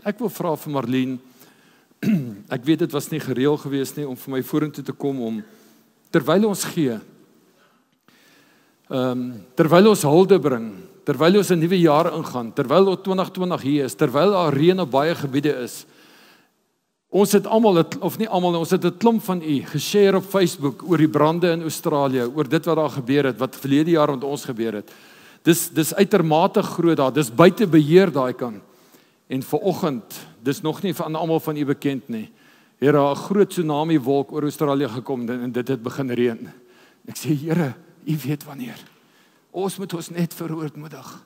Ek wil vra vir Marlene, ek weet dit was nie gereël geweest nie om vir my vorentoe te kom om terwyl ons gee, terwyl ons hulde bring, terwyl ons 'n nuwe jaar ingaan, terwyl ons 2020 hier is, terwyl daar reën op baie gebiede is. Ons het almal, of nie almal, ons het 'n klomp van u geshare op Facebook oor die brande in Australië, oor dit wat daar gebeur het, wat verlede jaar met ons gebeur het. Dis uitermate groot daar, dis buite beheer daai kant. En vanoggend, dis nog nie van almal van u bekend nie, het daar 'n groot tsunami wolk oor Australië gekom en dit het begin reën. Ek sê, Here, u weet wanneer. Ons moet ons net verootmoedig.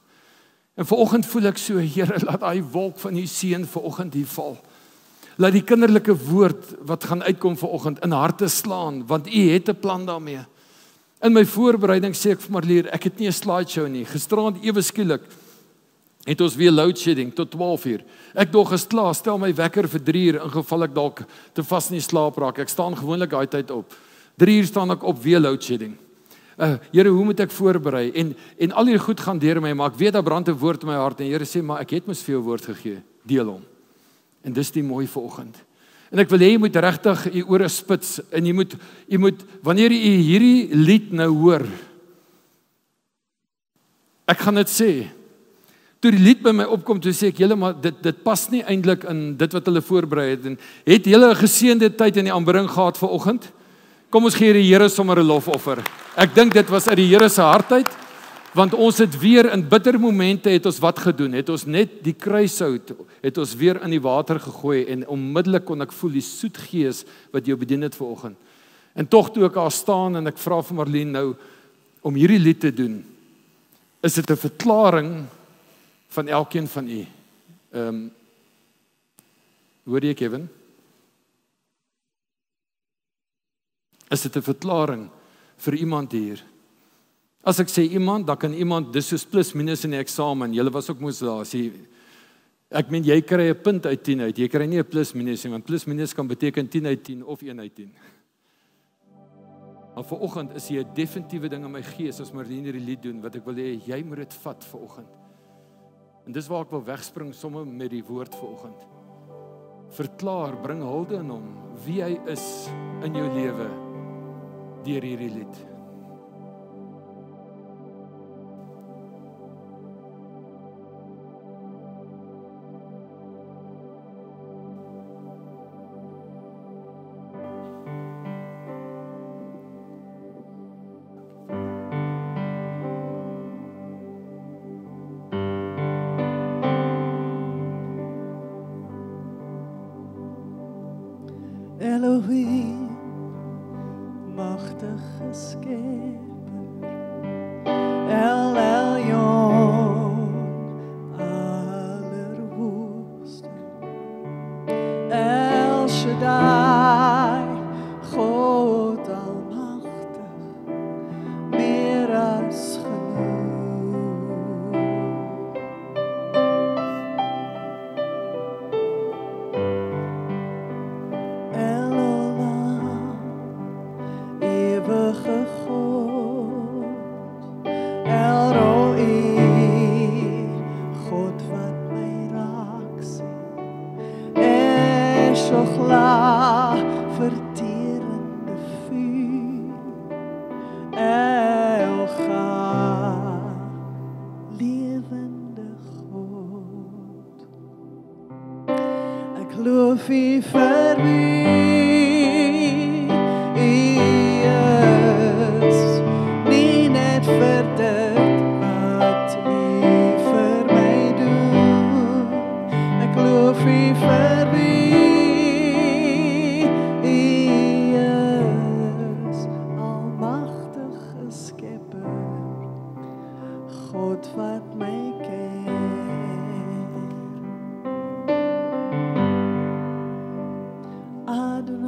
En vanoggend voel ek so, Here, laat daai wolk van u seën vanoggend hier val. Laat die kinderlike woord wat gaan uitkom vanoggend in harte slaan, want u het 'n plan daarmee. In my voorbereiding sê ek vir Marlene, ek het nie 'n slideshow nie. Gisteraand ewe skielik het ons weer load shedding tot 12 uur. Ek dog is klaar, stel my wekker vir 3 uur, in geval ek dalk te vas in die slaap raak. Ek staan gewoonlik daai tyd op. 3 uur staan ek op, weer load shedding. Here, hoe moet ek voorberei? En al hierdie goed gaan deur my, maar ek weet daar brand 'n woord in my hart en Here sê, maar ek het mos vir jou woord gegee. Deel hom. En dis die mooi vanoggend. En ek wil hê jy moet regtig u ore spits en jy moet wanneer jy hierdie lied nou hoor. Ek gaan dit sê. Toe die lied by my opkom, toe sê ek, julle, maar dit pas nie eintlik in dit wat hulle voorberei het. En het julle 'n geseënde tyd in die aanbidding gehad vanoggend? Kom ons gee die Here sommer 'n lofoffer. Ek dink dit was uit die Here se hart uit, want ons het weer in bitter momente het ons wat gedoen, het ons net die kruishout, het ons weer in die water gegooi en onmiddellik kon ek voel die soet gees wat jou bedien het vanoggend. En tog toe ek daar staan en ek vra vir Marlene nou om hierdie lied te doen, is dit 'n verklaring van elkeen van u. Hoor jy, Kevin? Is dit 'n verklaring vir iemand hier? As ek sê iemand, dan kan iemand, dis soos plus minus in die eksamen, julle was ook moes daar, sê, ek meen, jy kry 'n punt uit 10 uit, jy kry nie 'n plus minus nie, want plus minus kan beteken 10 uit 10 of 1 uit 10. Maar vanoggend is hier 'n definitiewe ding in my gees, as Marlene hierdie lied doen, wat ek wil hê, jy moet dit vat vanoggend. En dis waar ek wil wegspring, sommer met die woord vanoggend. Verklaar, bring hulde in hom, wie hy is in jou lewe, deur hierdie lied. Elohim, machtige Schepper, El Elyon, allerhoogste, El Shaddai, God almachtig, meer as genoeg. Eeuwige God, El Roi, God wat my raak sien, Eshochla, verterende vuur, Elga, lewende God. Ek loof U vir wie vir dit wat U vir my doen. Ek loof U vir wie U is, almagtige Skepper, God wat my ken. Adonai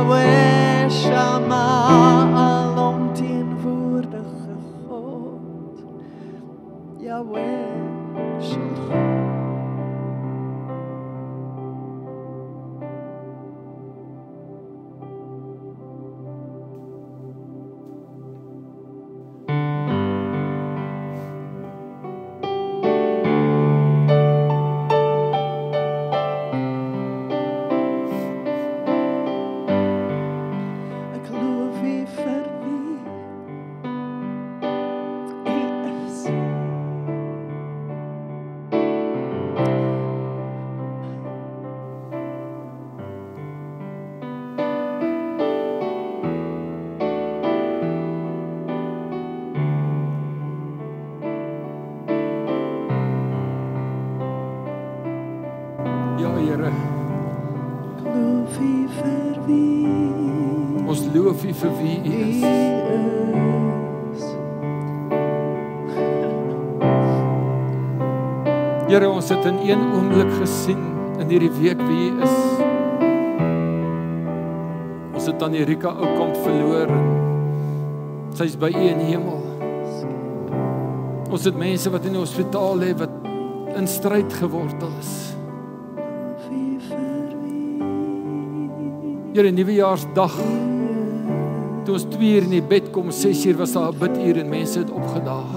Yahweh Shammah, alomteenwoordige God. Yahweh Shammah. Ja, Here, Loof U vir wie ons loof U vir wie U U is. is. Here, ons het in een oomblik gesien in hierdie week wie U is. Ons het aan Erika Oukamp verloor en sy is by U in die hemel. Ons het mense wat in die hospitaal lê wat in stryd gewortel is. Here, nuwejaarsdag, toe ons 2 uur in die bed kom, 6 uur was daar 'n biduur en mense het opgedaag.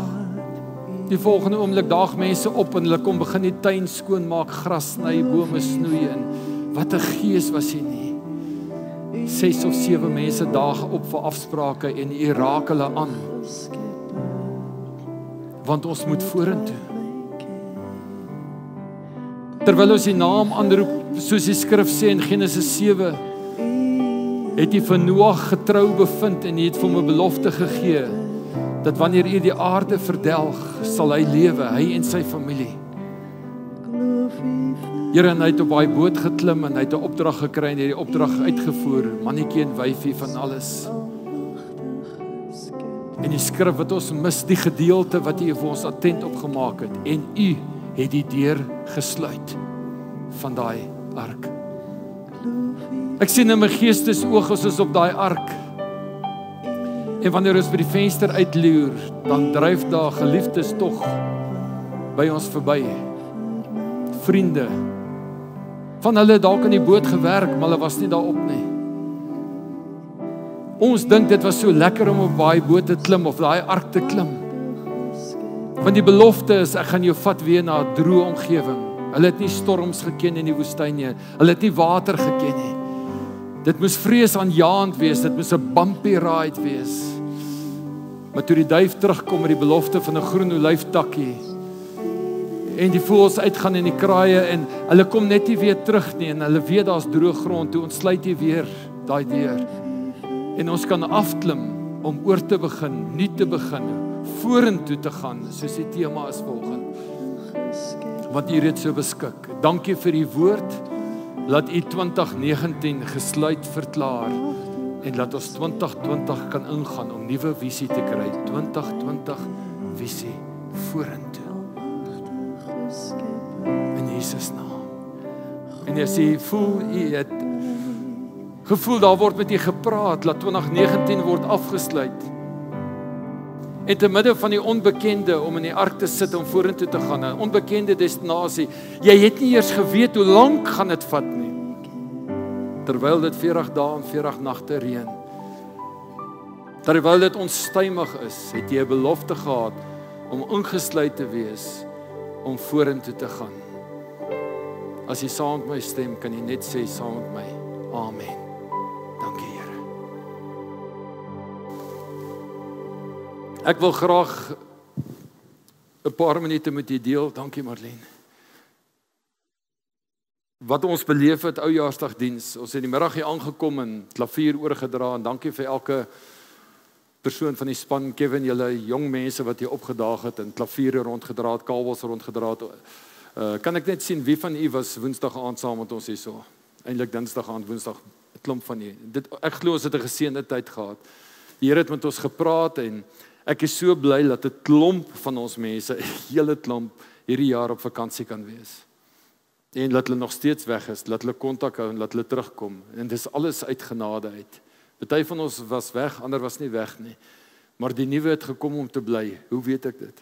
Die volgende oomblik daag mense op en hulle kom begin die tuin skoonmaak, gras sny, bome snoei en wat 'n gees was hier nie. 6 of 7 mense daag op vir afsprake en U raak hulle aan. Want ons moet vorentoe. Terwyl ons die naam aanroep, soos die skrif sê in Genesis 7, het U vir Noag getrou bevind en U het vir hom 'n belofte gegee dat wanneer U die aarde verdelg, sal hy lewe, hy en sy familie. Here, en hy het op daai boot geklim en hy het 'n opdrag gekry en hierdie opdrag uitgevoer, mannetjie en wyfie van alles. En die skrif wat ons mis, die gedeelte wat U vir ons attent opgemaak het, en U het die deur gesluit van daai ark. Ek sien in my geestesoog as ons op daai ark. En wanneer ons by die venster uitloer, dan dryf daar geliefdes tog by ons verby. Vriende. Van hulle dalk in die boot gewerk, maar hulle was nie daarop nie. Ons dink dit was so lekker om op daai boot te klim of daai ark te klim. Want die belofte is, ek gaan jou vat weer na 'n droë omgewing. Hulle het nie storms geken in die woestyn nie. Hulle het nie water geken nie. Dit moes vreesaanjaend wees, dit moes 'n bumpy ride wees. Maar toe die duif terugkom met die belofte van 'n groen olyftakkie en die voëls uitgaan in die kraaie en hulle kom net nie weer terug nie en hulle weet daar's droë grond, toe ontsluit jy weer daai deur. En ons kan afklim om oor te begin, nuut te begin, vorentoe te gaan, soos die tema is volgende. Wat U reeds so beskik. Dankie vir U woord. Laat U 2019 gesluit verklaar en laat ons 2020 kan ingaan om nuwe visie te kry. 2020 visie vorentoe. In Jesus naam. En as jy voel U het gevoel daar word met U gepraat, laat 2019 word afgesluit. En te midde van die onbekende om in die ark te sit om vorentoe te gaan, 'n onbekende destinasie. Jy het nie eers geweet hoe lank gaan dit vat nie. Terwyl dit 40 dae en 40 nagte reën. Terwyl dit onstuimig is, het jy 'n belofte gehad om ingesluit te wees om vorentoe te gaan. As jy saam met my stem, kan jy net sê saam met my. Amen. Dankie Here. Ek wil graag 'n paar minute met u deel. Dankie Marlene. Wat ons beleef het oujaarsdagdiens. Ons het die middag hier aangekom en klavier oorgedra en dankie vir elke persoon van die span, Kevin, julle jong mense wat hier opgedaag het en klaviere rondgedra het, kabels rondgedra het. Kan ek net sien wie van u was Woensdag aand saam met ons hierso? Eintlik Dinsdag aand, Woensdag, 'n klomp van u. Ek glo ons het 'n geseënde tyd gehad. Die Here het met ons gepraat en ek is so bly dat 'n klomp van ons mense, 'n hele klomp hierdie jaar op vakansie kan wees. En laat hulle nog steeds weg is, laat hulle kontak hou en laat hulle terugkom. En dis alles uit genade uit. Party van ons was weg, ander was nie weg nie. Maar die nuwe het gekom om te bly. Hoe weet ek dit?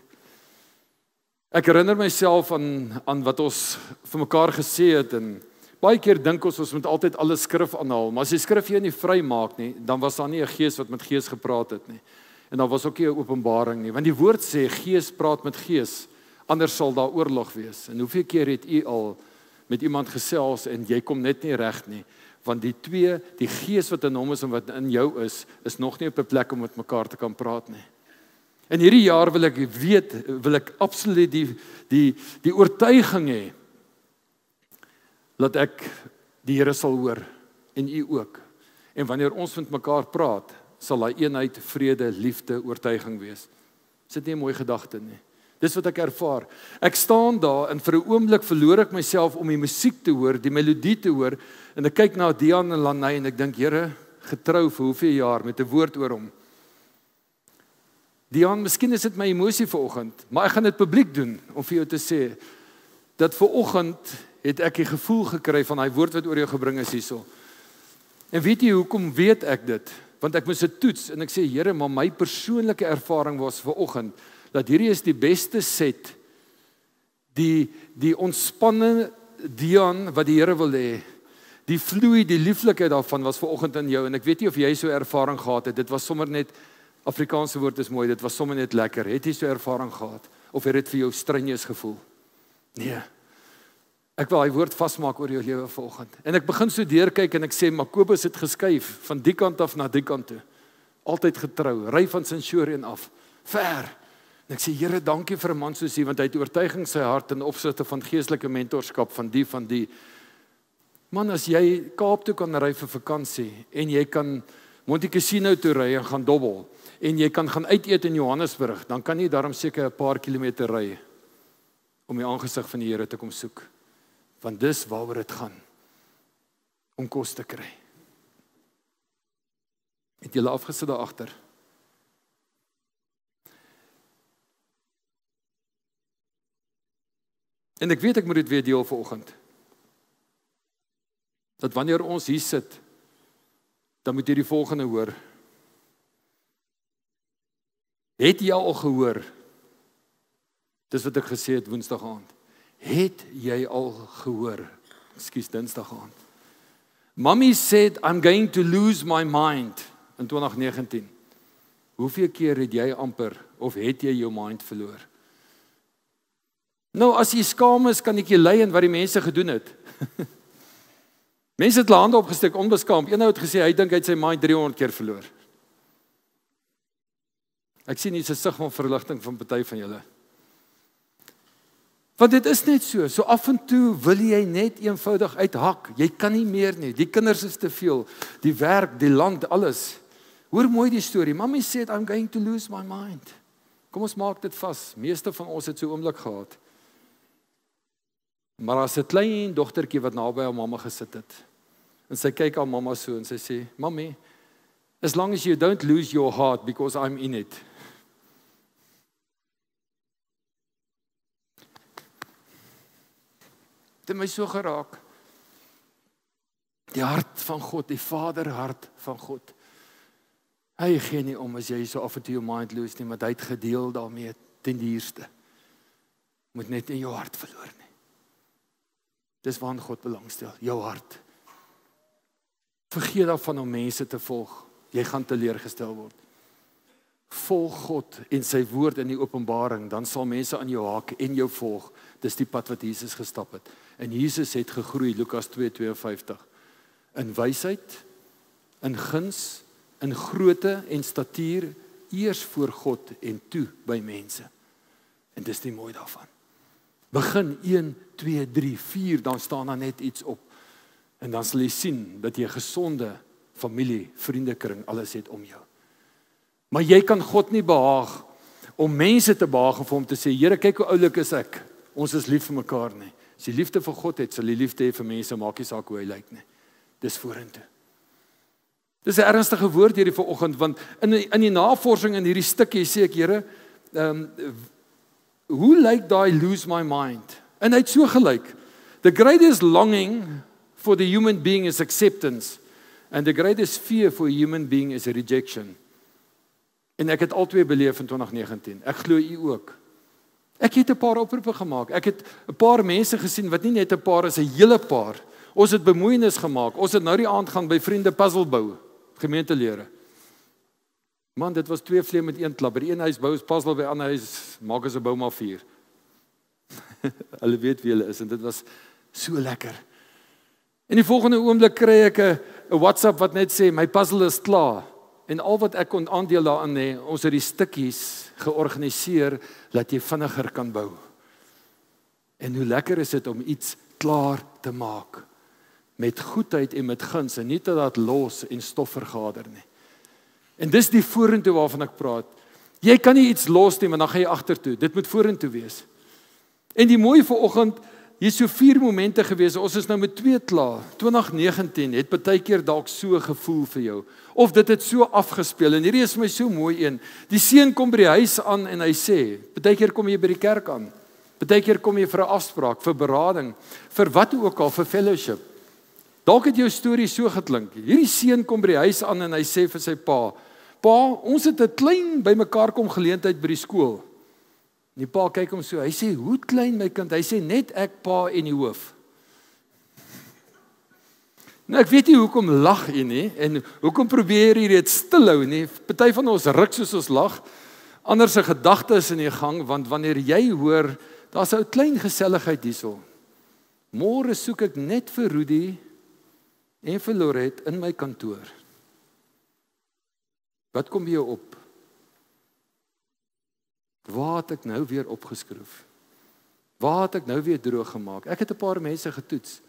Ek herinner myself aan wat ons vir mekaar gesê het en baie keer dink ons moet altyd alle skrif aanhaal, maar as die skrif jou nie vry maak nie, dan was daar nie 'n gees wat met gees gepraat het nie. En daar was ook nie 'n openbaring nie, want die woord sê gees praat met gees, anders sal daar oorlog wees. En hoeveel keer het u al met iemand gesels en jy kom net nie reg nie, want die gees wat in hom is en wat in jou is nog nie op 'n plek om met mekaar te kan praat nie. En hierdie jaar wil ek absoluut die oortuiging hê dat ek die Here sal hoor en u ook. En wanneer ons met mekaar praat, sal daai eenheid, vrede, liefde, oortuiging wees. Is dit nie 'n mooi gedagte nie? Dis wat ek ervaar. Ek staan daar en vir 'n oomblik verloor ek myself om die musiek te hoor, die melodie te hoor en ek kyk na Dian en Lanay en ek dink, Here, getrou vir hoeveel jaar met 'n woord oor hom. Dian, miskien is dit my emosie vanoggend, maar ek gaan dit publiek doen om vir jou te sê dat vanoggend het ek die gevoel gekry van daai woord wat oor jou gebring is hierso. En weet jy hoekom weet ek dit? Want ek moes dit toets en ek sê, Here, maar my persoonlike ervaring was vanoggend dat hierdie is die beste set, die ontspanne Dian wat die Here wil hê, die vloei, die lieflikheid daarvan was vanoggend in jou, en ek weet nie of jy so ervaring gehad het, dit was sommer net, Afrikaanse woord is mooi, dit was sommer net lekker, het jy so ervaring gehad, of het dit vir jou strenuous gevoel? Nee, ek wil die woord vasmaak oor jou lewe vanoggend, en ek begin so deurkyk en ek sê, Jakobus het geskuif, van die kant af na die kant toe, altyd getrou, ry van Centurion af, ver, en ek sê, Here, dankie vir 'n man soos hy, want hy het oortuiging sy hart in opsigte van geestelike mentorskap, van die. Man, as jy Kaap toe kan ry vir vakansie, en jy kan Monte Cassino toe ry en gaan dobbel, en jy kan gaan uit eet in Johannesburg, dan kan jy daarom seker 'n paar kilometer ry, om die aangesig van die Here te kom soek. Want dis waaroor dit gaan, om kos te kry. Het julle afgesit daar agter? En ek weet ek moet dit weer deel vanoggend. Dat wanneer ons hier sit, dan moet jy die volgende hoor. Het jy al gehoor? Dis wat ek gesê het Woensdag aand. Het jy al gehoor? Ekskuus, Dinsdag aand. Mommy said I'm going to lose my mind in 2019. Hoeveel keer het jy amper of het jy jou mind verloor? Nou, as jy skaam is, kan ek jy lei in wat die mense gedoen het. Mense het hulle hande opgesteek, onbeskaamd. Een het gesê, hy dink hy het sy mind 300 keer verloor. Ek sien hier 'n sig van verligting van party van julle. Want dit is net so. So af en toe wil jy net eenvoudig uithak. Jy kan nie meer nie. Die kinders is te veel. Die werk, die land, alles. Hoor mooi die storie. Mommy said, I'm going to lose my mind. Kom ons maak dit vas. Meeste van ons het so 'n oomblik gehad. Maar as 'n klein dogtertjie wat naby haar mamma gesit het, en sy kyk haar mamma so en sy sê, Mommy, as long as you don't lose your heart because I'm in it. Dit het my so geraak. Die hart van God, die vaderhart van God. Hy gee nie om as jy so af en toe jou mind lose nie, maar hy het gedeel daarmee ten duurste. Moet net in jou hart verloor nie. Dis waaraan God belangstel, jou hart. Vergeet daarvan om mense te volg. Jy gaan teleurgestel word. Volg God en sy woord in die openbaring, dan sal mense aan jou haak en jou volg. Dis die pad wat Jesus gestap het. En Jesus het gegroei, Lukas 2:52. In wysheid, in guns, in grootte en statuur, eers voor God en toe by mense. En dis die mooi daarvan. Begin 1, 2, 3, 4, dan staan daar net iets op. En dan sal jy sien dat jy 'n gesonde familie, vriendekring, alles het om jou. Maar jy kan God nie behaag om mense te behaag of om te sê, Here, kyk hoe oulik is ek. Ons is lief vir mekaar nie. As jy liefde vir God het, sal jy liefde hê vir mense, maak nie saak hoe hy lyk nie. Dis vorentoe. Dis 'n ernstige woord hierdie vanoggend, want in die navorsing in hierdie stukkie sê ek, Here, hoe lyk daai lose my mind? En hy het so gelyk. The greatest longing for the human being is acceptance, and the greatest fear for a human being is rejection. En ek het albei beleef in 2019. Ek glo u ook. Ek het 'n paar oproepe gemaak. Ek het 'n paar mense gesien wat nie net 'n paar is, 'n hele paar. Ons het bemoeienis gemaak. Ons het nou die aand gaan by vriende puzzle bou, gemeentelede. Man, dit was 2 vleie met 1 klap. By die een huis bou ons puzzle, by die ander huis maak ons 'n bou maar 4. Hulle weet wie hulle is en dit was so lekker. En die volgende oomblik kry ek 'n WhatsApp wat net sê my puzzle is klaar. En al wat ek kon aandeel daarin hê, ons het die stukkies georganiseer dat jy vinniger kan bou. En hoe lekker is dit om iets klaar te maak met goedheid en met guns en nie dat dit los en stof vergader nie. En dis die vorentoe waarvan ek praat. Jy kan nie iets los nie, want dan gaan jy agtertoe. Dit moet vorentoe wees. En die mooi vanoggend, hier is so 4 momente gewees. Ons is nou met 2 klaar. 2019 het baie keer dalk so gevoel vir jou. Of dit het so afgespeel. En hierdie is my so mooi een. Die seun kom by die huis aan en hy sê, baie keer kom jy by die kerk aan. Baie keer kom jy vir 'n afspraak, vir berading, vir wat ook al, vir fellowship. Dalk het jou storie so geklink. Hierdie seun kom by die huis aan en hy sê vir sy pa, pa, ons het 'n klein bymekaar kom geleentheid by die skool. En die pa kyk hom so, hy sê, hoe klein my kind? Hy sê, net ek, pa en die hoof. Nou ek weet nie hoekom lag jy nie, en hoekom probeer jy dit stilhou nie. Party van ons ruk soos ons lag, ander se gedagtes in die gang, want wanneer jy hoor, daar's 'n klein geselligheid hierso. Môre soek ek net vir Rudy en vir Lorette in my kantoor. Wat kom jy op? Waar het ek nou weer opgeskroef? Waar het ek nou weer droog gemaak? Ek het 'n paar mense getoets.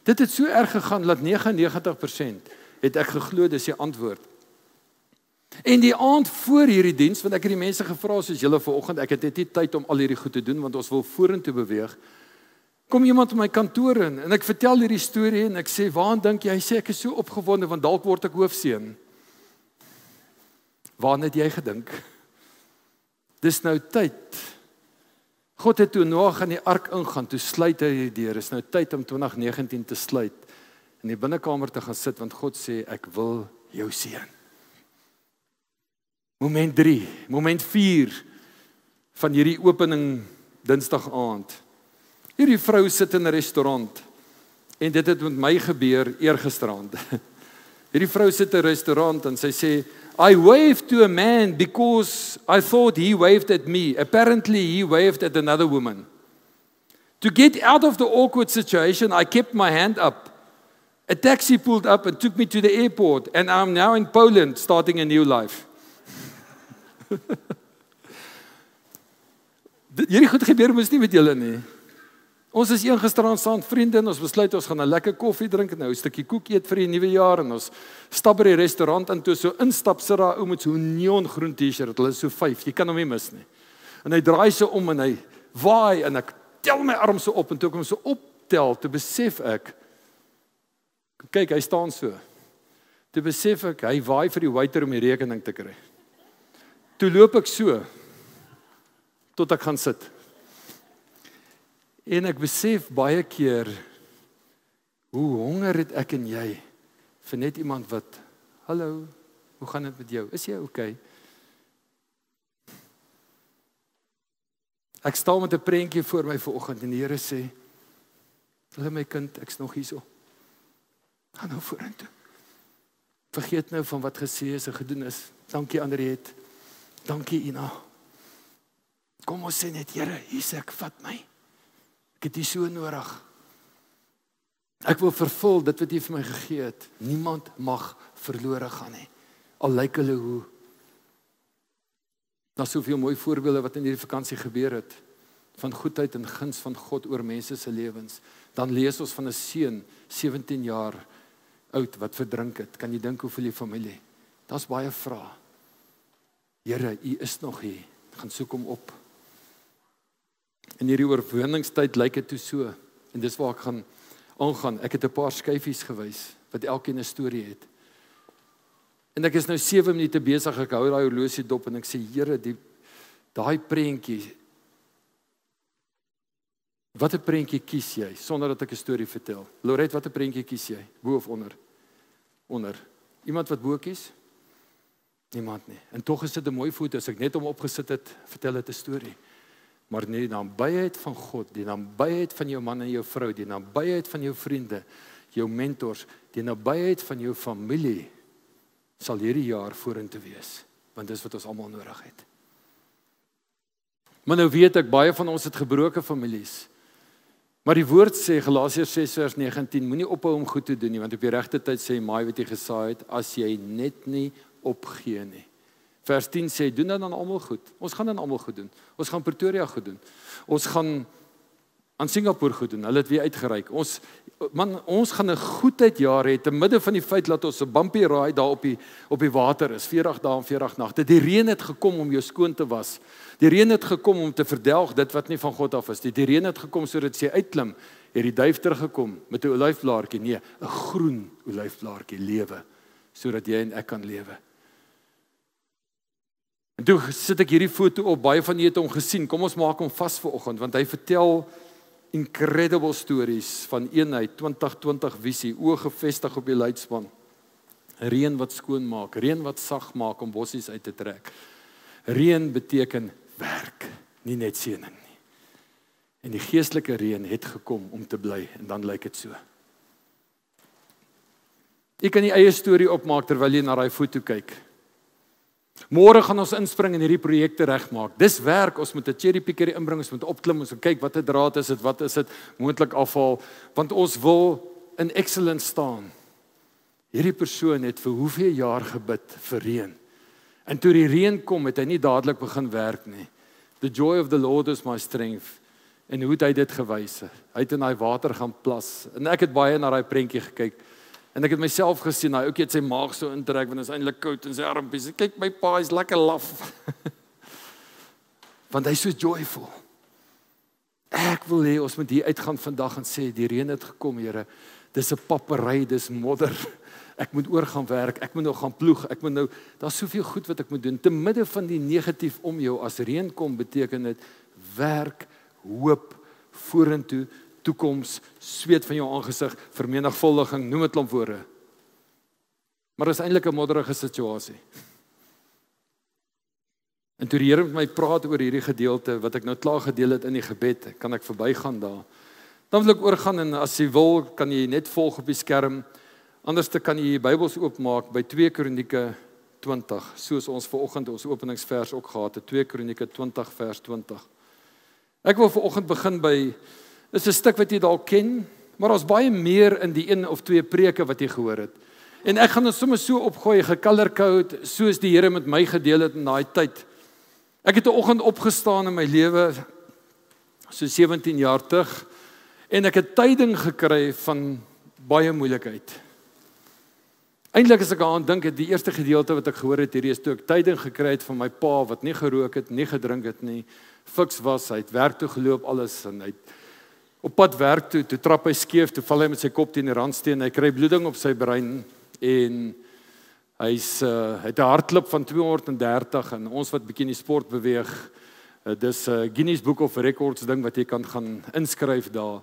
Dit het so erg gegaan dat 99% het ek geglo dis die antwoord. En die aand voor hierdie diens, want ek het die mense gevra soos julle vanoggend, ek het net nie tyd om al hierdie goed te doen want ons wil vorentoe beweeg. Kom iemand in my kantoor in en ek vertel hierdie storie en ek sê, "Waaraan dink jy?" Hy sê, "Ek is so opgewonde want dalk word ek hoofseun." Waaraan het jy gedink? Dis nou tyd. God het toe Noag in die ark ingaan, toe sluit hy die deur. Is nou tyd om 2019 te sluit. In die binnekamer te gaan sit want God sê ek wil jou seën. Moment 3, moment 4 van hierdie opening Dinsdag aand. Hierdie vrou sit in 'n restaurant en dit het met my gebeur eergisterand. Hierdie vrou sit in 'n restaurant en sy sê, I waved to a man because I thought he waved at me. Apparently he waved at another woman. To get out of the awkward situation, I kept my hand up. A taxi pulled up and took me to the airport and I'm now in Poland starting a new life. Hierdie goed gebeur moes nie met julle nie. Ons is een gisteraan saam vriende en ons besluit ons gaan 'n lekker koffie drink en nou 'n stukkie koek eet vir die nuwe jaar en ons stap by die restaurant in toe so instap sit daar ou met so 'n neongroen T-shirt, hulle is so 5, jy kan hom nie mis nie. En hy draai so om en hy waai en ek tel my arm so op en toe ek hom so optel, toe besef ek, kyk hy staan so. Toe besef ek hy waai vir die waiter om die rekening te kry. Toe loop ek so tot ek gaan sit. En ek besef baie keer hoe honger het ek en jy vir net iemand wat, hallo, hoe gaan dit met jou? Is jy okay? Ek staan met 'n prentjie voor my vanoggend en die Here sê, "Hallo my kind, ek's nog hierso. Gaan nou vorentoe. Vergeet nou van wat gesê is en gedoen is. Dankie Andriet. Dankie Ina. Kom ons sê net, Here, hier's ek, vat my. Ek het U so nodig. Ek wil vervul dit wat U vir my gegee het. Niemand mag verlore gaan nie. Al lyk hulle hoe. Daar's soveel mooi voorbeelde wat in hierdie vakansie gebeur het. Van goedheid en guns van God oor mense se lewens. Dan lees ons van 'n seun, 17 jaar oud, wat verdrink het. Kan jy dink hoeveel die familie? Daar's baie vrae. Here, U is nog hier. Gaan soek hom op. In hierdie oorwinningstyd lyk dit toe so. En dis waar ek gaan aangaan. Ek het 'n paar skyfies gewys wat elkeen 'n storie het. En ek is nou 7 minute besig, ek hou daai horlosie dop en ek sê, Here, daai prentjie Watter prentjie kies jy, sonder dat ek 'n storie vertel? Lorette, watter prentjie kies jy? Bo of onder? Onder. Iemand wat bo kies? Niemand nie. En tog is dit 'n mooi foto, as ek net hom opgesit het, vertel dit 'n storie. Maar nee, die nabyheid van God, die nabyheid van jou man en jou vrou, die nabyheid van jou vriende, jou mentors, die nabyheid van jou familie, sal hierdie jaar vorentoe wees, want dis wat ons almal nodig het. Maar nou weet ek, baie van ons het gebroke families. Maar die woord sê, Galasiërs 6 vers 19, moenie ophou om goed te doen nie, want op die regte tyd sê maai wat jy gesaai het, as jy net nie opgee nie. Vers 10 sê, doen dan almal goed. Ons gaan dan almal goed doen. Ons gaan Pretoria goed doen. Ons gaan aan Singapore goed doen. Hulle het weer uitgereik. Ons gaan 'n goedheidjaar hê, te midde van die feit dat ons 'n bumpy ride daar op die water is, 40 dae en 40 nagte. Die reën het gekom om jou skoon te was. Die reën het gekom om te verdelg dit wat nie van God af is. Die reën het gekom sodat jy uitklim. Het die duif teruggekom met 'n olyfblaartjie, nee, 'n groen olyfblaartjie, lewe, sodat jy en ek kan lewe. En toe sit ek hierdie foto op, baie van julle het hom gesien. Kom ons maak hom vas vir oggend, want hy vertel incredible stories van eenheid, 2020 visie, oë gefestig op die leidspan. Reën wat skoon maak, reën wat sag maak om bossies uit te trek. Reën beteken werk, nie net seëning nie. En die geestelike reën het gekom om te bly, en dan lyk dit so. Jy kan die eie storie opmaak terwyl jy na daai foto kyk. Môre gaan ons inspring en hierdie projekte regmaak. Dis werk, ons moet 'n cherry picker inbring, ons moet opklim, ons moet kyk watter draad is dit, wat is dit, moontlik afval, want ons wil in excellence staan. Hierdie persoon het vir hoeveel jaar gebid vir reën. En toe die reën kom, het hy nie dadelik begin werk nie. The joy of the Lord is my strength. En hoe het hy dit gewys? Hy het in daai water gaan plas. En ek het baie na daai prentjie gekyk. En ek het myself gesien, hy ouetjie het sy maag so intrek, want dit is eintlik koud en sy armpies. Kyk, my pa is lekker laf. Want hy's so joyful. Ek wil hê ons moet hier uitgaan vandag en sê, die reën het gekom, Here. Dis 'n pappery, dis modder. Ek moet oor gaan werk, ek moet nou gaan ploeg, ek moet nou, daar's soveel goed wat ek moet doen. Te midde van die negatief om jou, as reën kom, beteken dit werk, hoop, vorentoe, toekoms, sweet van jou aangesig, vermenigvuldiging, noem dit klomp woorde. Maar dit is eintlik 'n modderige situasie. En toe die Here met my praat oor hierdie gedeelte, wat ek nou klaar gedeel het in die gebed, kan ek verbygaan daar. Dan wil ek oorgaan en as jy wil, kan jy net volg op die skerm. Anders kan jy Bybels oopmaak by 2 Kronieke 20, soos ons vanoggend ons openingsvers ook gehad het, 2 Kronieke 20 vers 20. Ek wil vanoggend begin by, is 'n stuk wat jy dalk ken, maar daar's baie meer in die 1 of 2 preke wat jy gehoor het. En ek gaan dit sommer so opgooi, gecolor code, soos die Here met my gedeel het in daai tyd. Ek het 'n oggend opgestaan in my lewe, so 17 jaar terug, en ek het tyding gekry van baie moeilikheid. Eintlik as ek aan dink, het die eerste gedeelte wat ek gehoor het hierdie is toe ek tyding gekry het van my pa wat nie gerook het, nie gedrink het nie, fiks was, hy het werk toe geloop alles en hy het op pad werk toe trap hy skeef, toe val hy met sy kop teen die randsteen, hy kry bloeding op sy brein en hy het 'n hartklop van 230 en ons wat bietjie in die sport beweeg, dis Guinness Book of Records ding wat jy kan gaan inskryf daar,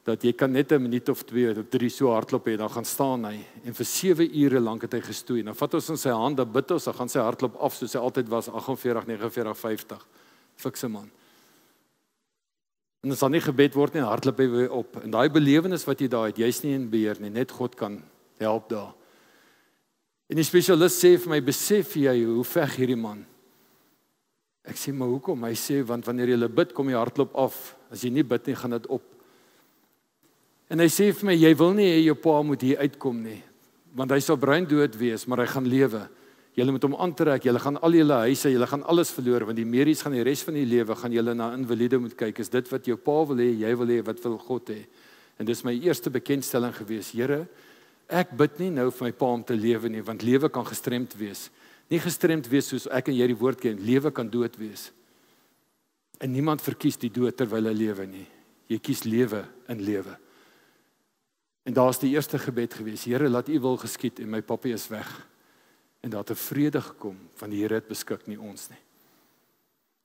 dat jy kan net 'n minuut of 2 of 3 so hardloop hê, dan gaan staan hy en vir 7 ure lank het hy gestoei. Nou vat ons in sy hande, bid ons, dan gaan sy hartklop af soos hy altyd was, 48, 49, 50. Fikse man. En as dan nie gebed word nie, hardloop hy weer op. En daai belewenis wat jy daar het, jy's nie in beheer nie, net God kan help daar. En die spesialist sê vir my, besef jy hoe veg hierdie man? Ek sê, maar hoekom? Hy sê, want wanneer jy bid, kom jy hardloop af. As jy nie bid nie, gaan dit op. En hy sê vir my, jy wil nie hê jou pa moet hier uitkom nie, want hy sal breindood wees, maar hy gaan lewe. Julle moet hom aantrek, julle gaan al julle huise, julle gaan alles verloor, want die medies gaan die res van die lewe, gaan julle na invalide moet kyk, is dit wat jou pa wil hê, jy wil hê, wat wil God hê? En dis my eerste bekendstelling gewees, Here, ek bid nie nou vir my pa om te lewe nie, want lewe kan gestremd wees. Nie gestremd wees soos ek en jy die woord ken, lewe kan dood wees. En niemand verkies die dood terwyl hy lewe nie. Jy kies lewe in lewe. En daar's die eerste gebed gewees, Here, laat U wil geskied en my papie is weg. En daar het 'n vrede gekom, van die Here het beskik, nie ons nie.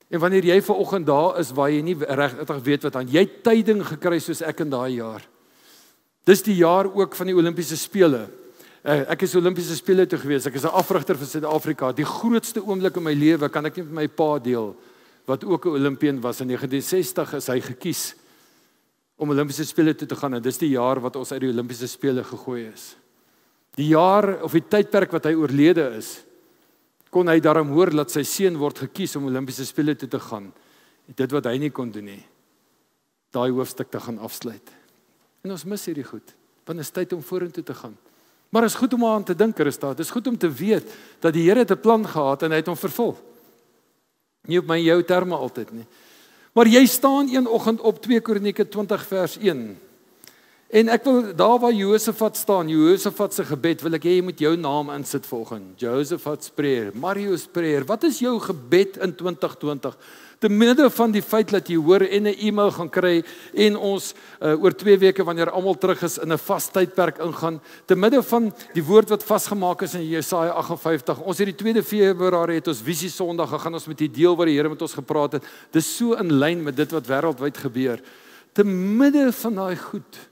En wanneer jy vanoggend daar is waar jy nie regtig weet wat aan, jy het tyding gekry soos ek in daai jaar. Dis die jaar ook van die Olimpiese spele. Ek is Olimpiese spele toe gewees. Ek is 'n afrigter vir Suid-Afrika. Die grootste oomblik in my lewe kan ek net met my pa deel, wat ook 'n Olimpiën was. In 1960 is hy gekies om Olimpiese spele toe te gaan, en dis die jaar wat ons uit die Olimpiese spele gegooi is. Die jaar of die tydperk wat hy oorlede is, kon hy daarom hoor dat sy seun word gekies om Olimpiese spele toe te gaan. Dit wat hy nie kon doen nie, daai hoofstuk te gaan afsluit. En ons mis hierdie goed, want is tyd om vorentoe te gaan. Maar is goed om aan te dink, Christa, dit is goed om te weet dat die Here het 'n plan gehad en hy het hom vervul. Nie op my en jou terme altyd nie. Maar jy staan een oggend op 2 Kronieke 20 vers 1. En ek wil daar waar Josafat staan, Josafat se gebed, wil ek hê jy moet jou naam insit volgens. Josafat's prayer, Mario's prayer. Wat is jou gebed in 2020? Te midde van die feit dat jy hoor en 'n e-mail gaan kry en ons oor 2 weke wanneer almal terug is in 'n vas tydperk ingaan, te midde van die woord wat vasgemaak is in Jesaja 58. Ons het die 2 Februarie het ons visie Sondag gegaan, ons met die deel wat die Here met ons gepraat het. Dis so in lyn met dit wat wêreldwyd gebeur. Te midde van daai goed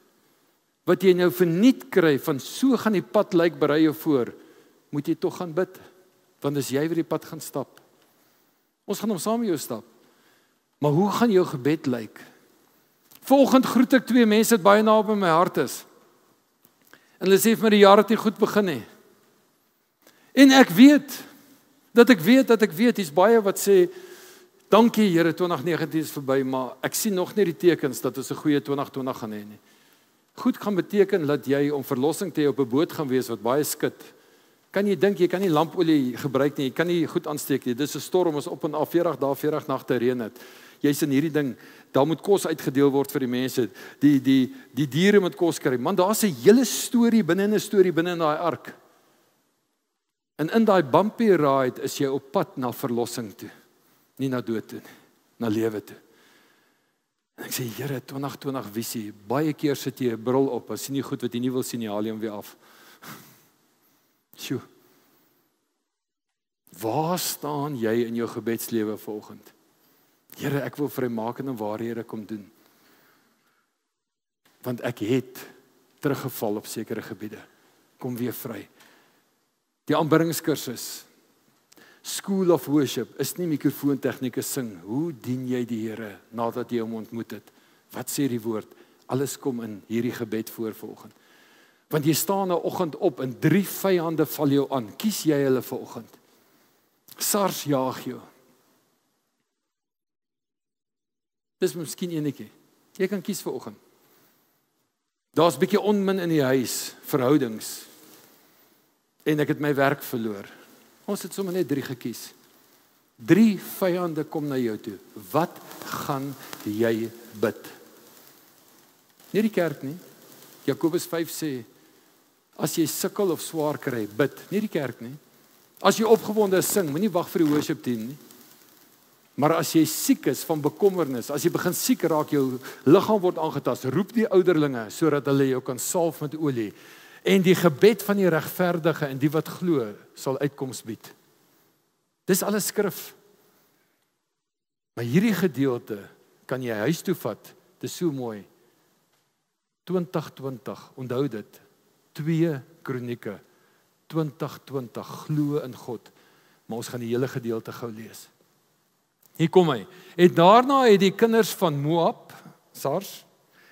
wat jy nou verniet kry van so gaan die pad lyk berei jou voor, moet jy tog gaan bid, want as jy weer die pad gaan stap. Ons gaan hom saam met jou stap. Maar hoe gaan jou gebed lyk? Vanoggend groet ek 2 mense wat baie naby by my hart is. En hulle sê vir my die jaar het nie goed begin nie. En ek weet, dis baie wat sê, dankie Here, 2019 is verby, maar ek sien nog nie die tekens dat ons 'n goeie 2020 gaan hê nie. Goed gaan beteken dat jy om verlossing te hê op 'n boot gaan wees wat baie skud. Kan jy dink jy kan nie lampolie gebruik nie, jy kan nie goed aansteek nie. Dis 'n storm, is op en af 40 dae, 40 nagte reën dit. Jy's in hierdie ding, daar moet kos uitgedeel word vir die mense. Die diere moet kos kry. Man, daar's 'n hele storie binne in daai ark. En in daai bumpy ride is jy op pad na verlossing toe, nie na dood toe, na lewe toe. En ek sê, Here, 2020 visie, baie keer sit jy 'n bril op, as jy nie goed wat jy nie wil sien, jy haal hom weer af. Sjoe. Waar staan jy in jou gebedslewe vanoggend? Here, ek wil vrymakende waarhede kom doen. Want ek het teruggeval op sekere gebiede. Kom weer vry. Die aanbiddingskursus, School of Worship, is nie mikrofoontegnieke sing. Hoe dien jy die Here nadat jy hom ontmoet het? Wat sê die woord? Alles kom in hierdie gebed voor vanoggend. Want jy staan 'n oggend op en 3 vyande val jou aan. Kies jy hulle vanoggend? SARS jaag jou. Dis miskien enetjie. Jy kan kies vanoggend. Daar's 'n bietjie onmin in die huis, verhoudings. En ek het my werk verloor. Ons het sommer net 3 gekies. 3 vyande kom na jou toe. Wat gaan jy bid? Nie die kerk nie. Jakobus 5 sê, as jy sukkel of swaar kry, bid. Nie die kerk nie. As jy opgewonde is, sing, moenie wag vir die worship team nie. Maar as jy siek is van bekommernis, as jy begin siek raak, jou liggaam word aangetas, roep die ouderlinge sodat hulle jou kan salf met olie. En die gebed van die regverdige en die wat glo, sal uitkoms bied. Dis alles skrif. Maar hierdie gedeelte kan jy huis toe vat. Dis so mooi. 2020, onthou dit. 2 Kronieke 2020, glo in God. Maar ons gaan die hele gedeelte gou lees. Hier kom hy. En daarna het die kinders van Moab, SARS,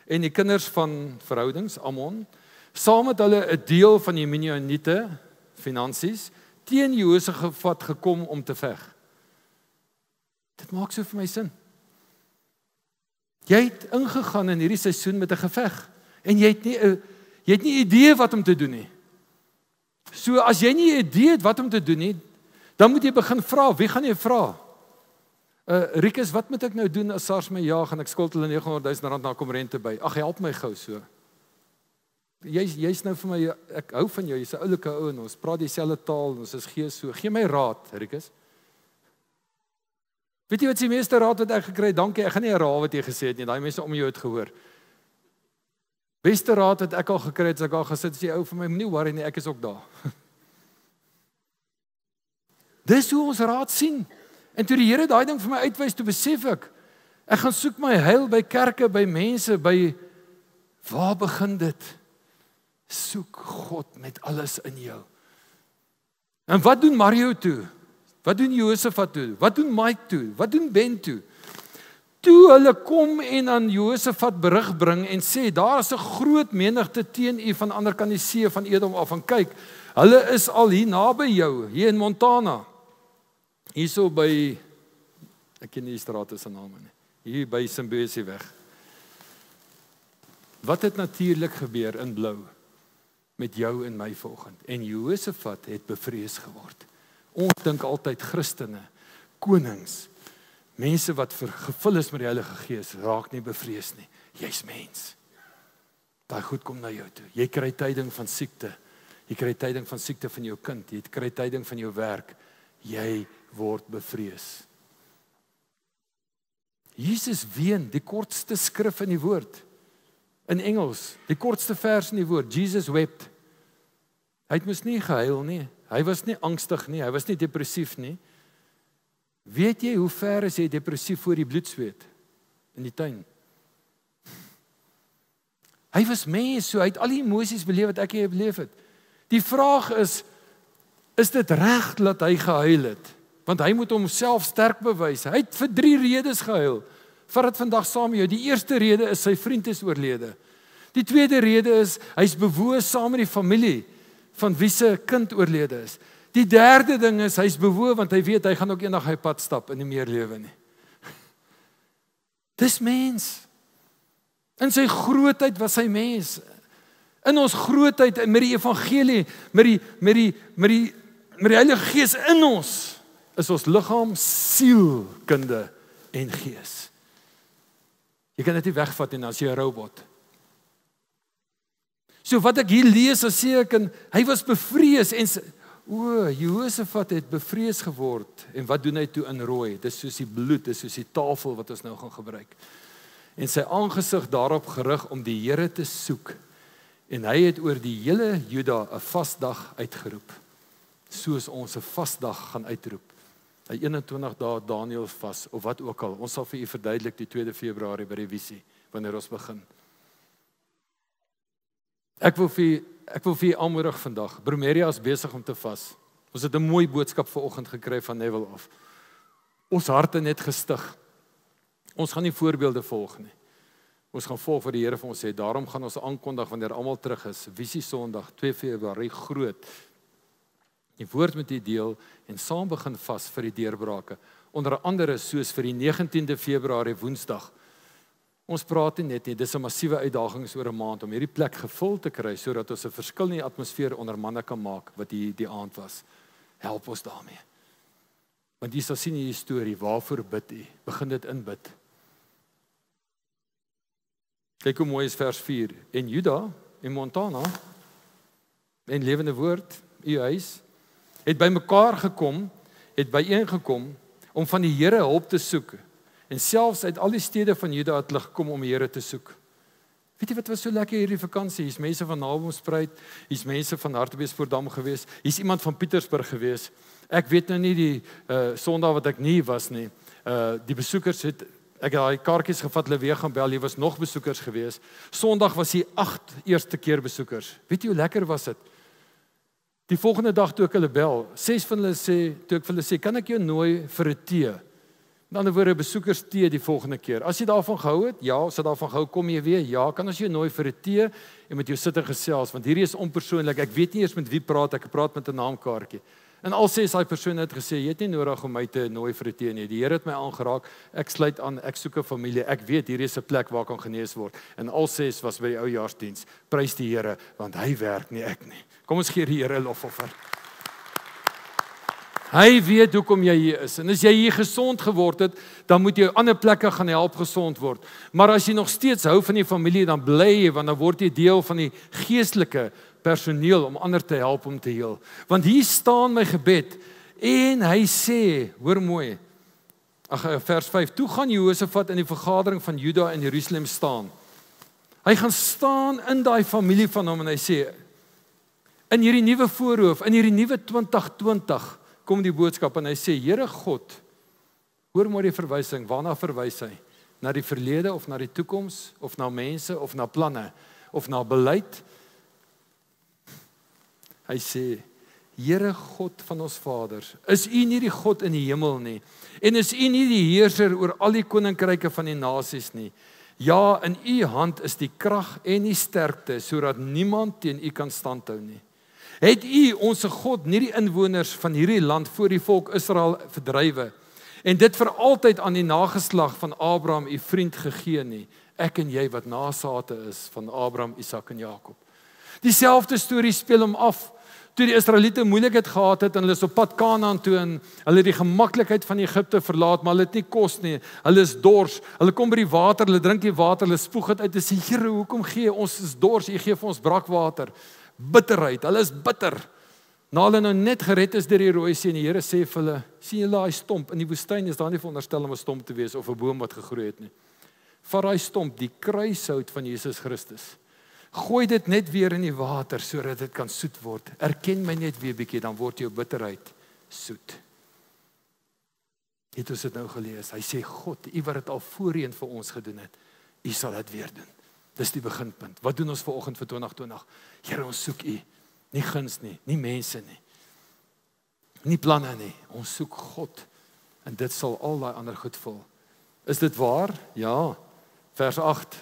en die kinders van verhoudings, Ammon, saam met hulle 'n deel van die Midianiete, finansies, teen Josafat gekom om te veg. Dit maak so vir my sin. Jy het ingegaan in hierdie seisoen met 'n geveg, en jy het nie idee wat om te doen nie. So as jy nie 'n idee het wat om te doen nie, dan moet jy begin vra, wie gaan jy vra? Rikus, wat moet ek nou doen as SARS my jaag en ek skuld hulle R900,000 na kom rente by? Ag, help my gou so. Jy's nou vir my, ek hou van jou, jy's 'n oulike ou en ons praat dieselfde taal, ons is gees so. Gee my raad, Rikus. Weet jy wat die meeste raad wat ek gekry het? Dankie, ek gaan nie herhaal wat jy gesê het nie, daai mense om jou het gehoor. Beste raad wat ek al gekry het, as ek al gesit, sê ou vir my, moenie worry nie, ek is ook daar. Dis hoe ons raad sien. En toe die Here daai ding vir my uitwys, toe besef ek gaan soek my heil by kerke, by mense, by waar begin dit? Soek God met alles in jou. En wat doen Mario toe? Wat doen Josafat toe? Wat doen Mike toe? Wat doen Ben toe? Toe hulle kom en aan Josafat berig bring en sê, daar is 'n groot menigte teen u van ander kan die see van Edom af, en kyk, hulle is al hier naby jou, hier in Montana. Hierso by, ek ken nie die strate se name nie, hier by Simbesi weg. Wat het natuurlik gebeur in blou met jou en my vanoggend? En Josafat het bevrees geword. Ons dink altyd Christene, konings, mense wat gevul is met die Heilige Gees, raak nie bevrees nie. Jy's mens. Daai goed kom na jou toe. Jy kry tyding van siekte. Jy kry tyding van siekte van jou kind. Jy kry tyding van jou werk. Jy word bevrees. Jesus ween, die kortste skrif in die woord. In Engels, die kortste vers in die woord. Jesus wept. Hy het mos nie gehuil nie. Hy was nie angstig nie. Hy was nie depressief nie. Weet jy hoe ver is jy depressief voor die bloedsweet in die tuin? Hy was mens, so hy het al die emosies beleef wat ek en jy beleef het. Die vraag is dit reg dat hy gehuil het? Want hy moet homself sterk bewys. Hy het vir 3 redes gehuil. Vat dit vandag saam met jou. Die eerste rede is sy vriend is oorlede. Die tweede rede is hy's bewoe saam met die familie van wie se kind oorlede is. Die derde ding is hy's bewoe want hy weet hy gaan ook eendag hy pad stap in die meer lewe nie. Dis mens. In sy grootheid was hy mens. In ons grootheid met die evangelie, met die Heilige Gees in ons, is ons liggaam, siel, kunde en gees. Jy kan dit nie wegvat nie, as jy 'n robot. So wat ek hier lees, as sê ek, hy was bevrees en Josafat het bevrees geword. En wat doen hy toe in rooi? Dis soos die bloed, dis soos die tafel wat ons nou gaan gebruik. En sy aangesig daarop gerig om die Here te soek. En hy het oor die hele Juda 'n vasdag uitgeroep. Soos ons 'n vasdag gaan uitroep. 'n 21 dae Daniël vas, of wat ook al. Ons sal vir u verduidelik die 2 Februarie by die visie, wanneer ons begin. Ek wil vir u aanmoedig vandag. Bromeria is besig om te vas. Ons het 'n mooi boodskap vanoggend gekry van Neville af. Ons harte net gestig. Ons gaan nie voorbeelde volg nie. Ons gaan volg wat die Here vir ons sê. Daarom gaan ons aankondig wanneer almal terug is. Visie Sondag 2 Februarie groot. Die woord met u deel en saam begin vas vir die deurbrake. Onder andere soos vir die 19de Februarie Woensdag. Ons praat nie net nie, dis 'n massiewe uitdaging oor 'n maand om hierdie plek gevul te kry sodat ons 'n verskil in die atmosfeer onder manne kan maak wat hier die aand was. Help ons daarmee. Want jy sal sien in die storie, waarvoor bid u? Begin dit inbid. Kyk hoe mooi is vers 4. En Juda en Montana en Lewende Woord, u huis, het bymekaar gekom, het byeengekom om van die Here hulp te soek. En selfs uit al die stede van Juda het hulle gekom om die Here te soek. Weet jy wat was so lekker hierdie vakansie? Hier's mense van Naboomspruit, hier's mense van Hartbeespoortdam gewees, hier's iemand van Pietersburg gewees. Ek weet nou nie die Sondag wat ek nie was nie. Die besoekers het ek daai kaartjies gevat, hulle weer gaan bel, hier was nog besoekers gewees. Sondag was hier 8 eerste keer besoekers. Weet jy hoe lekker was dit? Die volgende dag toe ek hulle bel, 6 van hulle sê, toe ek vir hulle sê, kan ek jou nooi vir 'n tee? In ander woorde, besoekers tee die volgende keer. As jy daarvan gehou het, ja, as jy daarvan gehou, kom jy weer, ja, kan ons jou nooi vir 'n tee en met jou sit en gesels, want hierdie is onpersoonlik, ek weet nie eers met wie praat, ek praat met 'n naamkaartjie. En al 6 daai persone het gesê, jy het nie nodig om my te nooi vir 'n tee nie, die Here het my aangeraak, ek sluit aan, ek soek 'n familie, ek weet hierdie is 'n plek waar kan genees word, en al 6 was by die oujaarsdiens, prys die Here, want hy werk nie, ek nie. Kom ons gee die Here 'n lofoffer. Hy weet hoekom jy hier is. En as jy hier gesond geword het, dan moet jy ander plekke gaan help gesond word. Maar as jy nog steeds hou van die familie, dan bly jy, want dan word jy deel van die geestelike personeel om ander te help om te heel. Want hier staan my gebed en hy sê, hoor mooi, vers 5, toe gaan Josafat in die vergadering van Juda en Jerusalem staan. Hy gaan staan in daai familie van hom en hy sê, in hierdie nuwe voorhoof, in hierdie nuwe 2020, kom die boodskap en hy sê, Here God, Hoor maar die verwysing, waarna verwys hy? Na die verlede of na die toekoms, of na mense, of na planne, of na beleid? Hy sê, Here God van ons vaders, is U nie die God in die hemel nie, en is U nie die heerser oor al die koninkryke van die nasies nie? Ja, in U hand is die krag en die sterkte, sodat niemand teen U kan standhou nie. Het U, ons God, nie die inwoners van hierdie land voor die volk Israel verdrywe, en dit vir altyd aan die nageslag van Abraham, U vriend, gegee nie, ek en jy wat nasate is van Abraham, Isak en Jakob. Dieselfde storie speel hom af, toe die Israeliete moeilikheid gehad het, en hulle is op pad Kanaan toe, en hulle die gemaklikheid van Egipte verlaat, maar hulle het nie kos nie, hulle is dors, hulle kom by die water, hulle drink die water, hulle spoeg het uit, en sê, Here, hoekom gee ons is dors, U gee vir ons brakwater, bitterheid, hulle is bitter, na hulle nou net gered is deur die Rooi See, en die Here sê vir hulle, sien julle daai stomp, in die woestyn is daar nie veronderstel om 'n stomp te wees, of 'n boom wat gegroei het nie, vat daai stomp, die kruishout van Jesus Christus, gooi dit net weer in die water, sodat dit kan soet word. Erken my net weer bietjie, dan word jou bitterheid soet. Het ons dit nou gelees? Hy sê, God, U wat dit al voorheen vir ons gedoen het, U sal dit weer doen. Dis die beginpunt. Wat doen ons vanoggend vir 2020? Here, ons soek U. Nie guns nie, nie mense nie. Nie planne nie. Ons soek God. En dit sal al daai ander goed vul. Is dit waar? Ja. Vers 8.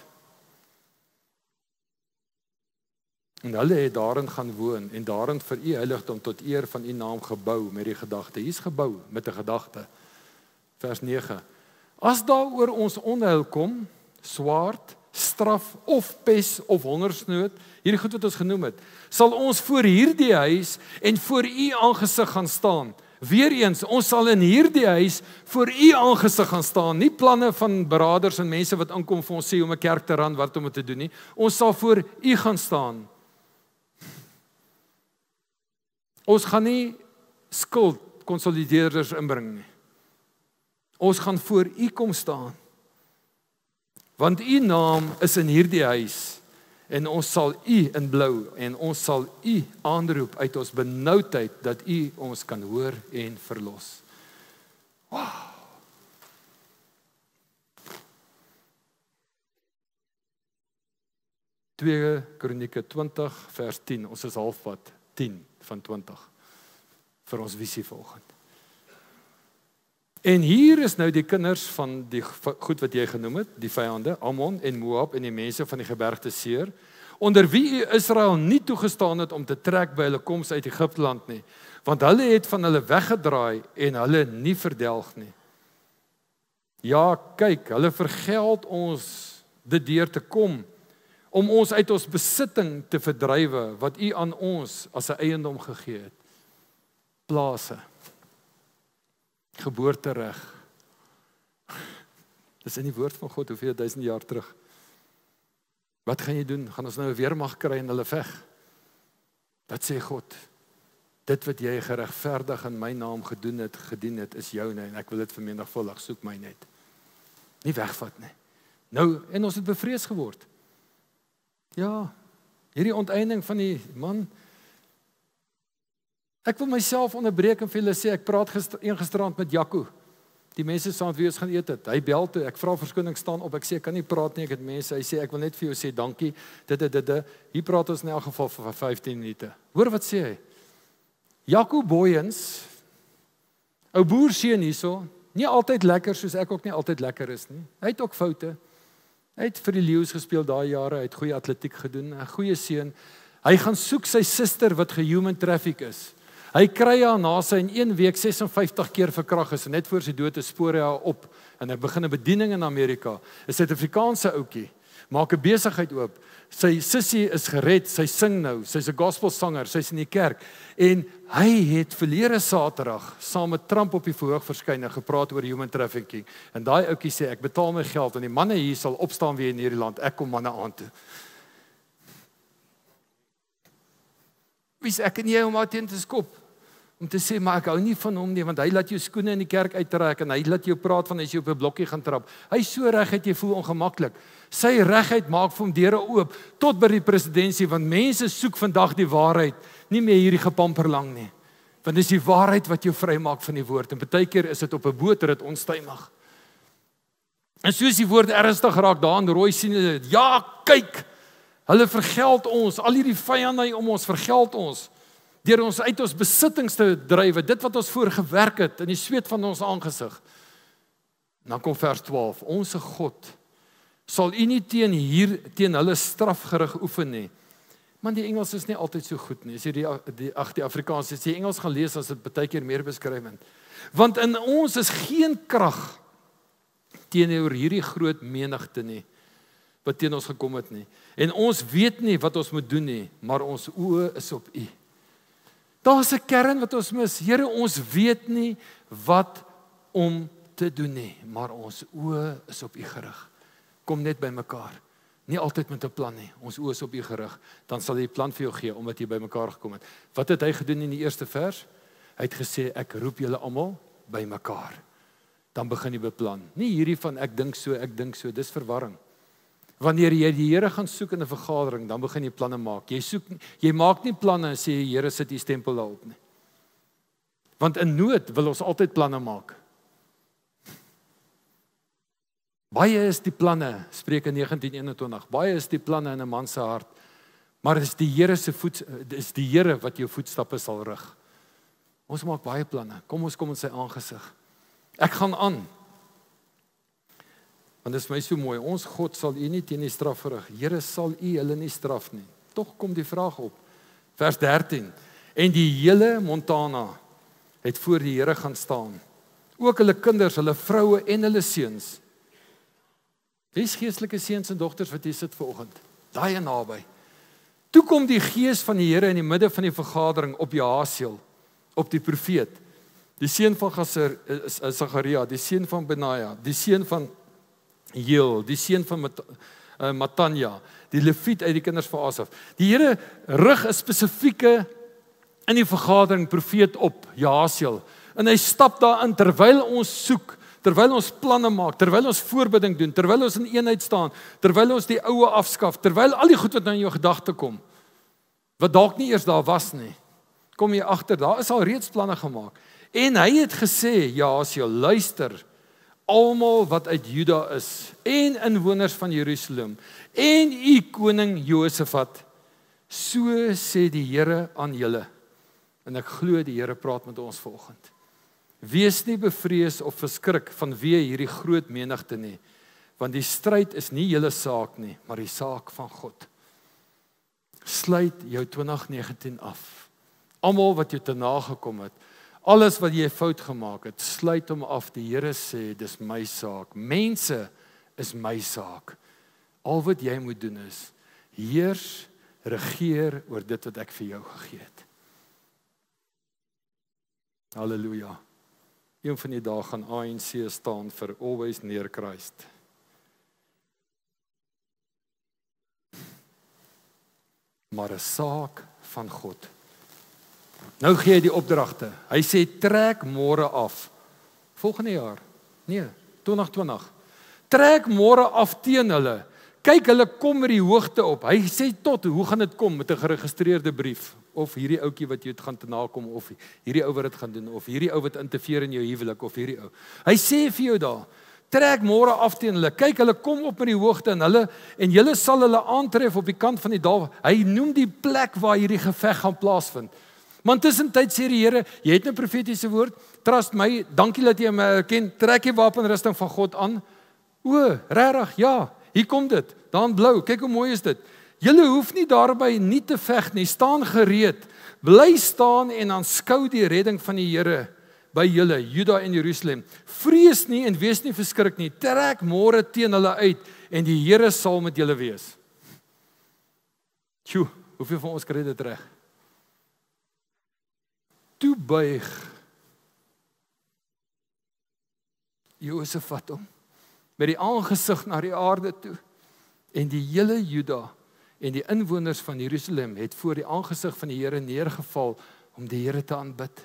En hulle het daarin gaan woon en daarin vir U heiligdom tot eer van U naam gebou met die gedagte. Hier's gebou met 'n gedagte. Vers 9. As daar oor ons onheil kom, swaard, straf of pes of hongersnood, hierdie goed wat ons genoem het, sal ons voor hierdie huis en voor U aangesig gaan staan. Weereens, ons sal in hierdie huis voor U aangesig gaan staan. Nie planne van beraders en mense wat inkom vir ons sê om 'n kerk te ran, wat om dit te doen nie. Ons sal voor U gaan staan. Ons gaan nie skuld konsolideerders inbring nie. Ons gaan voor U kom staan. Want U naam is in hierdie huis en ons sal U in blou en ons sal U aanroep uit ons benoudheid dat U ons kan hoor en verlos. Wow. Tweede Kronieke 20 vers 10. Ons is halfpad 10 van 20 vir ons visie vanoggend. En hier is nou die kinders van die goed wat jy genoem het, die vyande, Ammon en Moab en die mense van die gebergte Seir, onder wie Israel nie toegestaan het om te trek by hulle koms uit Egipteland nie, want hulle het van hulle weggedraai en hulle nie verdelg nie. Ja, kyk, hulle vergeld ons dit deur te kom, om ons uit ons besitting te verdrywe, wat U aan ons as 'n eiendom gegee het. Plase. Geboortereg. Dis in die woord van God, hoeveel 1000 jaar terug. Wat gaan jy doen? Gaan ons nou 'n weermag kry en hulle veg? Wat sê God? Dit wat jy geregverdig in my naam gedien het, is joune, en ek wil dit vermenigvuldig, soek my net. Nie wegvat nie. Nou, en ons het bevrees geword. Ja, hierdie onteiening van die man. Ek wil myself onderbreek en vir julle sê, ek praat gisterand met Jaco. Die mense saam wie ons gaan eet het. Hy bel toe, ek vra verskoning, staan op, ek sê ek kan nie praat nie, ek het mense. Hy sê ek wil net vir jou sê dankie. Dit. Hier praat ons in elk geval vir 15 minute. Hoor wat sê hy? Jaco Boyens, ou boerseun hierso, nie altyd lekker soos ek ook nie altyd lekker is nie. Hy het ook foute. Hy het vir die Leeu's gespeel daai jare, hy het goeie atletiek gedoen, 'n goeie seun. Hy gaan soek sy suster wat gehuman traffic is. Hy kry haar na sy in 1 week 56 keer verkragt is en net voor sy dood spoor hy haar op en hy begin 'n bediening in Amerika. 'n Suid-Afrikaanse ouetjie maak 'n besigheid oop. Sy sussie is gered, sy sing nou, sy's 'n gospelsanger, sy's in die kerk en hy het verlede Saterdag saam met Trump op die verhoog verskyn en gepraat oor human trafficking. En daai ouetjie sê ek betaal my geld en die manne hier sal opstaan weer in hierdie land. Ek kom manne aan toe. Wie's ek en jy om haar teen te skop? Om te sê, maar ek hou nie van hom nie, want hy laat jou skoene in die kerk uittrek en hy laat jou praat van as jy op 'n blokkie gaan trap. Hy is so reguit, jy voel ongemaklik. Sy reguit maak vir hom deure oop tot by die presidentskap, want mense soek vandag die waarheid, nie meer hierdie gepamperlang nie. Want dis die waarheid wat jou vrymaak van die woord. En baie keer is dit op 'n bootrit onstuimig. En soos die woord ernstig raak, daar in rooi sien hulle dit. Ja, kyk, hulle vergeld ons, al hierdie vyande om ons vergeld ons, deur ons uit ons besittings te drywe, dit wat ons voor gewerk het, in die sweet van ons aangesig. Dan kom vers 12, onse God sal u nie teen hulle strafgerig oefen nie. Man, die Engels is nie altyd so goed nie. As jy die Afrikaans, as jy Engels gaan lees, as dit baie keer meer beskrywend. Want in ons is geen krag teenoor hierdie groot menigte nie, wat teen ons gekom het nie. En ons weet nie wat ons moet doen nie, maar ons oë is op U. Daar's 'n kern wat ons mis. Here, ons weet nie wat om te doen nie, maar ons oë is op U gerig. Kom net by mekaar. Nie altyd met 'n plan nie. Ons oë is op U gerig. Dan sal hy 'n plan vir jou gee omdat jy by mekaar gekom het. Wat het hy gedoen in die eerste vers? Hy het gesê ek roep julle almal by mekaar. Dan begin jy beplan. Nie hierdie van ek dink so, dis verwarring. Wanneer jy die Here gaan soek in 'n vergadering, dan begin jy planne maak. Jy maak nie planne en sê Here sit die stempel daarop nie. Want in nood wil ons altyd planne maak. Baie is die planne, Spreuke 19:21. Baie is die planne in 'n man se hart, maar dis die Here wat jou voetstappe sal rig. Ons maak baie planne. Kom ons kom in sy aangesig. Ek gaan aan. Want dit is my so mooi. Ons God sal u nie teen die straf verrig. Here, sal u hulle nie straf nie. Tog kom die vraag op. Vers 13. En die hele Montana het voor die Here gaan staan. Ook hulle kinders, hulle vroue en hulle seuns. Wie is geestelike seuns en dogters wat hier sit vanoggend? Daai en naby. Toe kom die gees van die Here in die midde van die vergadering op Jahasiel, op die profeet, die seun van Sagaria, die seun van Benaja, die seun van Jeel, die seun van Matanja, die leviet uit die kinders van Asaf. Die Here rig 'n spesifieke in die vergadering profeet op, Jahasiel, en hy stap daarin terwyl ons soek, terwyl ons planne maak, terwyl ons voorbidding doen, terwyl ons in eenheid staan, terwyl ons die oue afskaf, terwyl al die goed wat nou in jou gedagte kom, wat dalk nie eers daar was nie, kom jy agter, daar is al reeds planne gemaak. En hy het gesê, Jahasiel, luister, almal wat uit Juda is, en inwoners van Jerusalem, en u koning Josafat, so sê die Here aan julle, en ek glo die Here praat met ons vanoggend. Wees nie bevrees of verskrik vanweë hierdie groot menigte nie, want die stryd is nie julle saak nie, maar die saak van God. Sluit jou 2019 af. Almal wat jou te nagekom het, alles wat jy fout gemaak het, sluit hom af. Die Here sê, dis my saak. Mense is my saak. Al wat jy moet doen is, heers, regeer oor dit wat ek vir jou gegee het. Halleluja. Een van die dae gaan ANC staan vir Always Near Christ. Maar 'n saak van God. Nou gee hy die opdragte. Hy sê trek môre af. Volgende jaar. Nee, 2020. Trek môre af teen hulle. Kyk, hulle kom met die hoogte op. Hy sê tot, hoe gaan dit kom met 'n geregistreerde brief? Of hierdie ouetjie wat jy gaan te nakom, of hierdie ou wat dit gaan doen, of hierdie ou wat interfereer in jou huwelik, of hierdie ou. Hy sê vir jou daar, trek môre af teen hulle. Kyk, hulle kom op met die hoogte en julle sal hulle aantref op die kant van die dal. Hy noem die plek waar hierdie geveg gaan plaasvind. Maar tussentyd sê die Here, jy het 'n profetiese woord, trust my, dankie dat jy my erken, trek die wapenrusting van God aan. O, regtig, ja, hier kom dit, daar in blou, kyk hoe mooi is dit. Julle hoef nie daarby nie te veg nie, staan gereed, bly staan en aanskou die redding van die Here by julle, Juda en Jerusalem. Vrees nie en wees nie verskrik nie, trek môre teen hulle uit en die Here sal met julle wees. Tjoe, hoeveel van ons kry dit reg? Toe buig Josafat hom met die aangesig na die aarde toe en die hele Juda en die inwoners van Jerusalem het voor die aangesig van die Here neergeval om die Here te aanbid.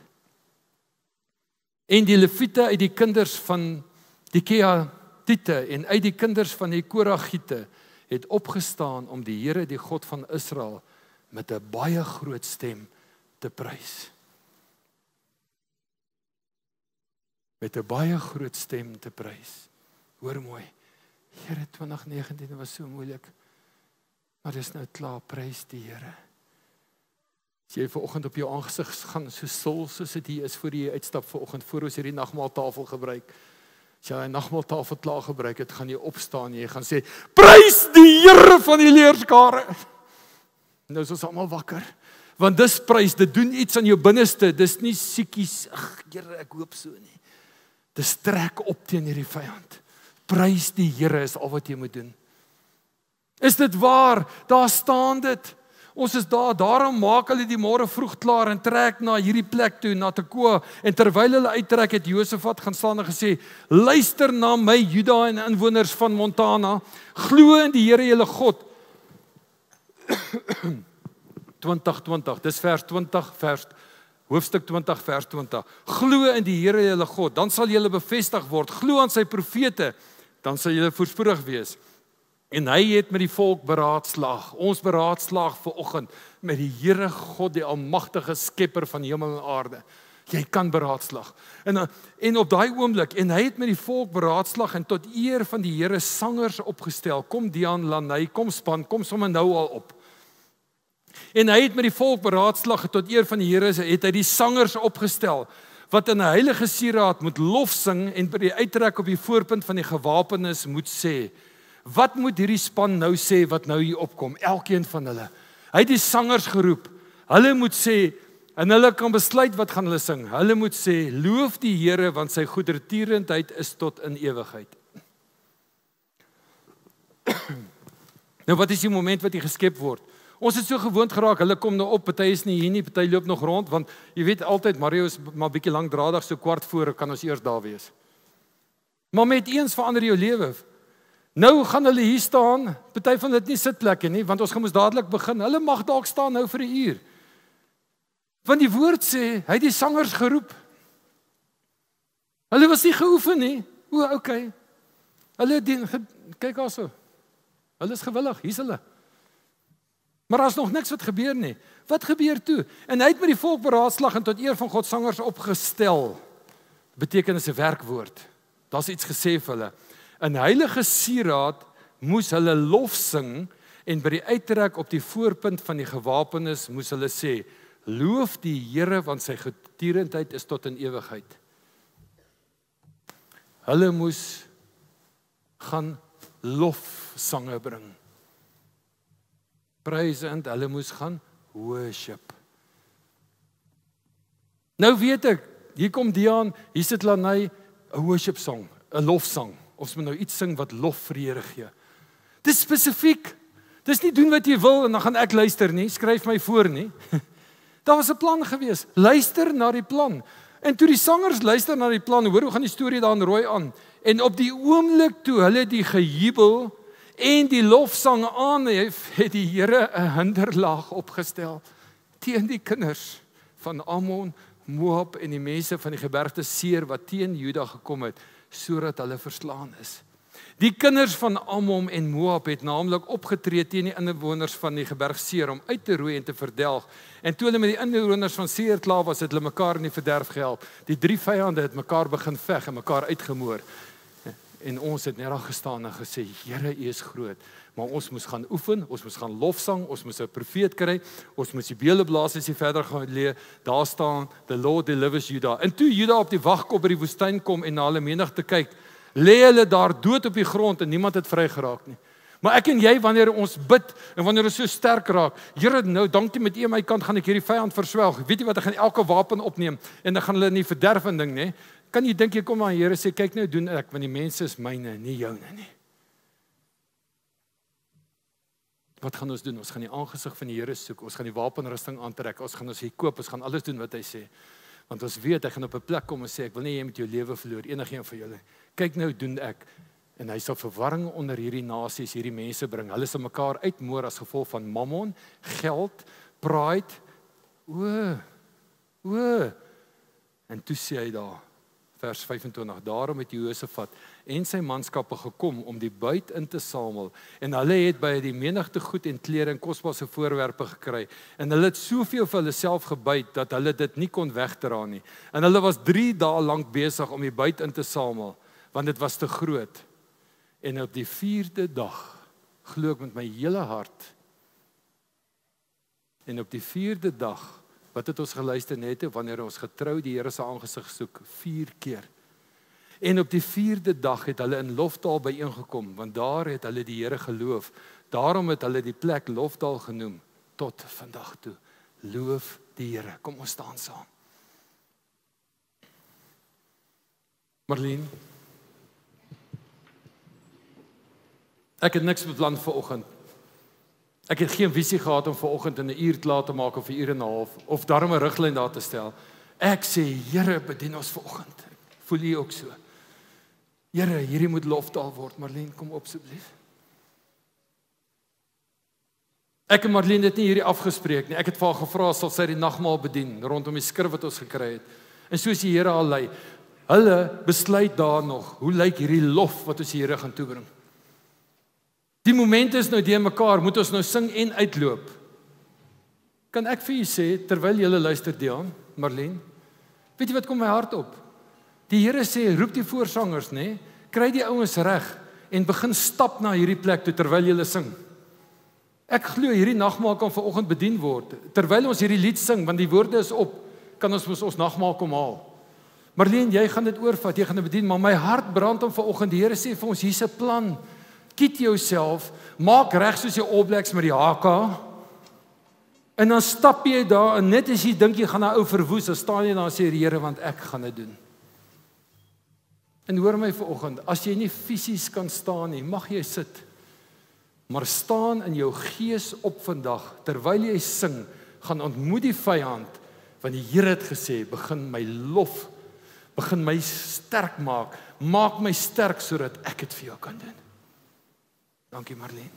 En die leviete uit die kinders van die Kehatite en uit die kinders van die Koragiete het opgestaan om die Here, die God van Israel, met 'n baie groot stem te prys. met 'n baie groot stem te prys. Hoor mooi, Here, 2019 was so moeilik, maar dis nou klaar, prys die Here. As jy vanoggend op jou aangesig gaan, so stil soos dit hier is, voor jy uitstap vanoggend, voor ons hierdie nagmaaltafel gebruik, as jy die nagmaaltafel klaar gebruik het, gaan jy opstaan, jy gaan sê, prys die Here van die leerskare. Nou is ons almal wakker, want dis prys, dit doen iets aan jou binneste, dis nie siekies, ag Here, ek hoop so nie. Dis trek op teen hierdie vyand. Prys die Here is al wat jy moet doen. Is dit waar? Daar staan dit. Ons is daar, daarom maak hulle die môre vroeg klaar en trek na hierdie plek toe, na Tekoa, en terwyl hulle uittrek het Josafat gaan staan en gesê, luister na my Juda en inwoners van Montana, glo in die Here julle God. 2020, dis vers 20, hoofstuk 20, vers 20. Glo in die Here julle God, dan sal julle bevestig word. Glo aan sy profete, dan sal julle voorspoedig wees. En hy het met die volk beraadslaag. Ons beraadslaag vanoggend met die Here God, die almagtige skepper van hemel en aarde. Jy kan beraadslaag. En op daai oomblik, en hy het met die volk beraadslaag en tot eer van die Here sangers opgestel. Kom Dian, Lanay, kom span, kom sommer nou al op. En hy het met die volk beraadslaag tot eer van die Here, het hy die sangers opgestel, wat in 'n heilige sieraad moet lof sing en by die uittrek op die voorpunt van die gewapenes moet sê. Wat moet hierdie span nou sê wat nou hier opkom? Elkeen van hulle. Hy het die sangers geroep. Hulle moet sê, en hulle kan besluit wat gaan hulle sing. Hulle moet sê, loof die Here want sy goedertierendheid is tot in ewigheid. Nou wat is die moment wat jy geskep word? Ons het so gewoond geraak, hulle kom nou op, party is nie hier nie, party loop nog rond, want jy weet altyd, Mario is maar bietjie langdradig, so kwart voor kan ons eers daar wees. Maar met eens verander jou lewe. Nou gaan hulle hier staan, party van dit nie sitplekke nie, want ons gaan mos dadelik begin. Hulle mag dalk staan nou vir 'n uur. Want die woord sê, hy het die sangers geroep. Hulle was nie geoefen nie. Okay. Hulle kyk also. Hulle is gewillig, hier's hulle. Maar daar's nog niks wat gebeur nie. Wat gebeur toe? En hy het met die volk beraadslaag en tot eer van God sangers opgestel. Beteken is 'n werkwoord. Daar's iets gesê vir hulle. In heilige sieraad moes hulle lof sing en by die uittrek op die voorpunt van die gewapenes moes hulle sê, loof die Here want sy goedertierendheid is tot in ewigheid. Hulle moes gaan lofsange bring. Praise en hulle moes gaan worship. Nou weet ek, hier kom Dian, hier sit Lanay, 'n worship song, 'n lofsang. Ons moet nou iets sing wat lof vir die Here gee. Dis spesifiek. Dis nie doen wat jy wil en dan gaan ek luister nie, skryf my voor nie. Daar was 'n plan gewees. Luister na die plan. En toe die sangers luister na die plan, hoor hoe gaan die storie daar in rooi aan. En op die oomblik toe hulle die gejubel en die lofsang aanhef, het die Here 'n hinderlaag opgestel teen die kinders van Ammon, Moab en die mense van die gebergte Seir wat teen Juda gekom het, sodat hulle verslaan is. Die kinders van Ammon en Moab het naamlik opgetree teen die inwoners van die geberg Seir om uit te roei en te verdelg. En toe hulle met die inwoners van Seir klaar was, het hulle mekaar in die verderf gehelp. Die drie vyande het mekaar begin veg en mekaar uitgemoor. En ons het net daar gestaan en gesê, Here, U is groot. Maar ons moes gaan oefen, ons moes gaan lofsang, ons moes 'n profeet kry, ons moes die beele blaas as jy verder gaan lees. Daar staan, the Lord delivers Judah. En toe Judah op die wagkop by die woestyn kom en na hulle menigte kyk, lê hulle daar dood op die grond en niemand het vry geraak nie. Maar ek en jy, wanneer ons bid en wanneer ons so sterk raak, Here, nou dankie met U aan my kant gaan ek hierdie vyand verswelg. Weet jy wat, ek gaan elke wapen opneem en dan gaan hulle nie verderf en ding nie. Kan jy dink jy kom aan Here sê, kyk nou doen ek, want die mense is myne, nie joune nie. Wat gaan ons doen? Ons gaan die aangesig van die Here soek, ons gaan die wapenrusting aantrek, ons gaan ons hier koop, ons gaan alles doen wat hy sê. Want ons weet, hy gaan op 'n plek kom en sê, ek wil nie jy met jou lewe verloor, enigiemand van julle. Kyk nou doen ek. En hy sal verwarring onder hierdie nasies, hierdie mense bring. Hulle sal mekaar uitmoor as gevolg van mammon, geld, pride. En toe sê hy daar, vers 25. Daarom het Josafat en sy manskappe gekom om die buit in te samel, en hulle het by die menigte goed en klere en kosbare voorwerpe gekry, en hulle het soveel vir hulle self gebyt, dat hulle dit nie kon wegdra nie, en hulle was 3 dae lank besig om die buit in te samel, want dit was te groot, en op die 4de dag, glo ek met my hele hart, en op die 4de dag, wat het ons geluister net, wanneer ons getrou die Here se aangesig soek, 4 keer. En op die 4de dag het hulle in Lofdal byeengekom, want daar het hulle die Here geloof. Daarom het hulle die plek Lofdal genoem, tot vandag toe. Loof die Here. Kom ons staan saam. Marlene, ek het niks beplan vir oggend. Ek het geen visie gehad om vanoggend in 'n uur klaar te maak of 'n uur en 'n half of daarom 'n riglyn daar te stel. Ek sê, Here, bedien ons vanoggend. Voel jy ook so? Here, hierdie moet Lofdal word. Marlene, kom op asseblief. Ek en Marlene het nie hierdie afgespreek nie. Ek het vir haar gevra sal sy die nagmaal bedien rondom die skrif wat ons gekry het. En soos die Here al lei, hulle besluit daar nog, hoe lyk hierdie lof wat ons die Here gaan toebring? Die momente is nou die mekaar, moet ons nou sing en uitloop. Kan ek vir u sê, terwyl julle luister Dian, Marlene, weet jy wat kom my hart op? Die Here sê, roep die voorsangers, nê? Kry die ouens reg en begin stap na hierdie plek toe terwyl julle sing. Ek glo hierdie nagmaal kan vanoggend bedien word. Terwyl ons hierdie lied sing, want die woorde is op, kan ons nagmaal kom haal. Marlene, jy gaan dit oorvat, jy gaan dit bedien, maar my hart brand om vanoggend. Die Here sê vir ons, hier's 'n plan. Kiet jouself, maak reg soos jy All Blacks met die haka, en dan stap jy daar, en net as jy dink jy gaan 'n ou verwoes, dan staan jy daar en sê, Here, want ek gaan dit doen. En hoor my vanoggend, as jy nie fisies kan staan nie, mag jy sit, maar staan in jou gees op vandag, terwyl jy sing, gaan ontmoet die vyand, want die Here het gesê, begin my lof, begin my sterk maak my sterk, sodat ek dit vir jou kan doen. Dankie Marlene.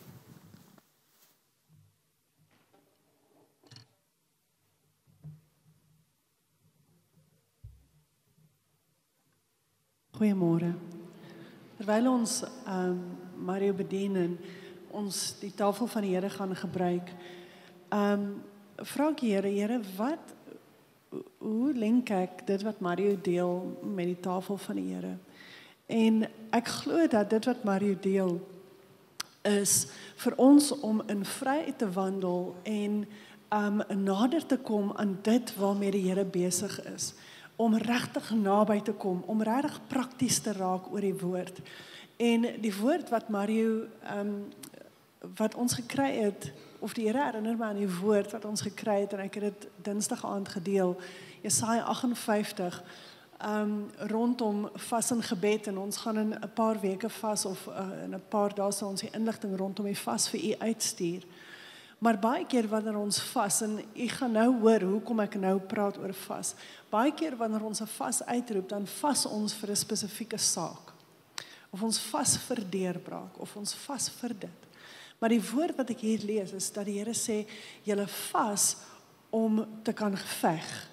Goeiemôre. Terwyl ons Mario bedien en ons die tafel van die Here gaan gebruik, vra ek Here, hoe link ek dit wat Mario deel met die tafel van die Here? En ek glo dat dit wat Mario deel is vir ons om in vryheid te wandel en nader te kom aan dit waarmee die Here besig is, om regtig naby te kom, om regtig prakties te raak oor die woord. En die woord wat Mario wat ons gekry het, of die Here herinner my aan die woord wat ons gekry het, en ek het dit Dinsdag aand gedeel, Jesaja 58, rondom vas en gebed, en ons gaan in 'n paar weke vas, of in 'n paar dae sal ons die inligting rondom die vas vir u uitstuur. Maar baie keer wanneer ons vas, en u gaan nou hoor hoekom ek nou praat oor vas, baie keer wanneer ons 'n vas uitroep, dan vas ons vir 'n spesifieke saak, of ons vas vir deurbraak, of ons vas vir dit. Maar die woord wat ek hier lees, is dat die Here sê, julle vas om te kan geveg.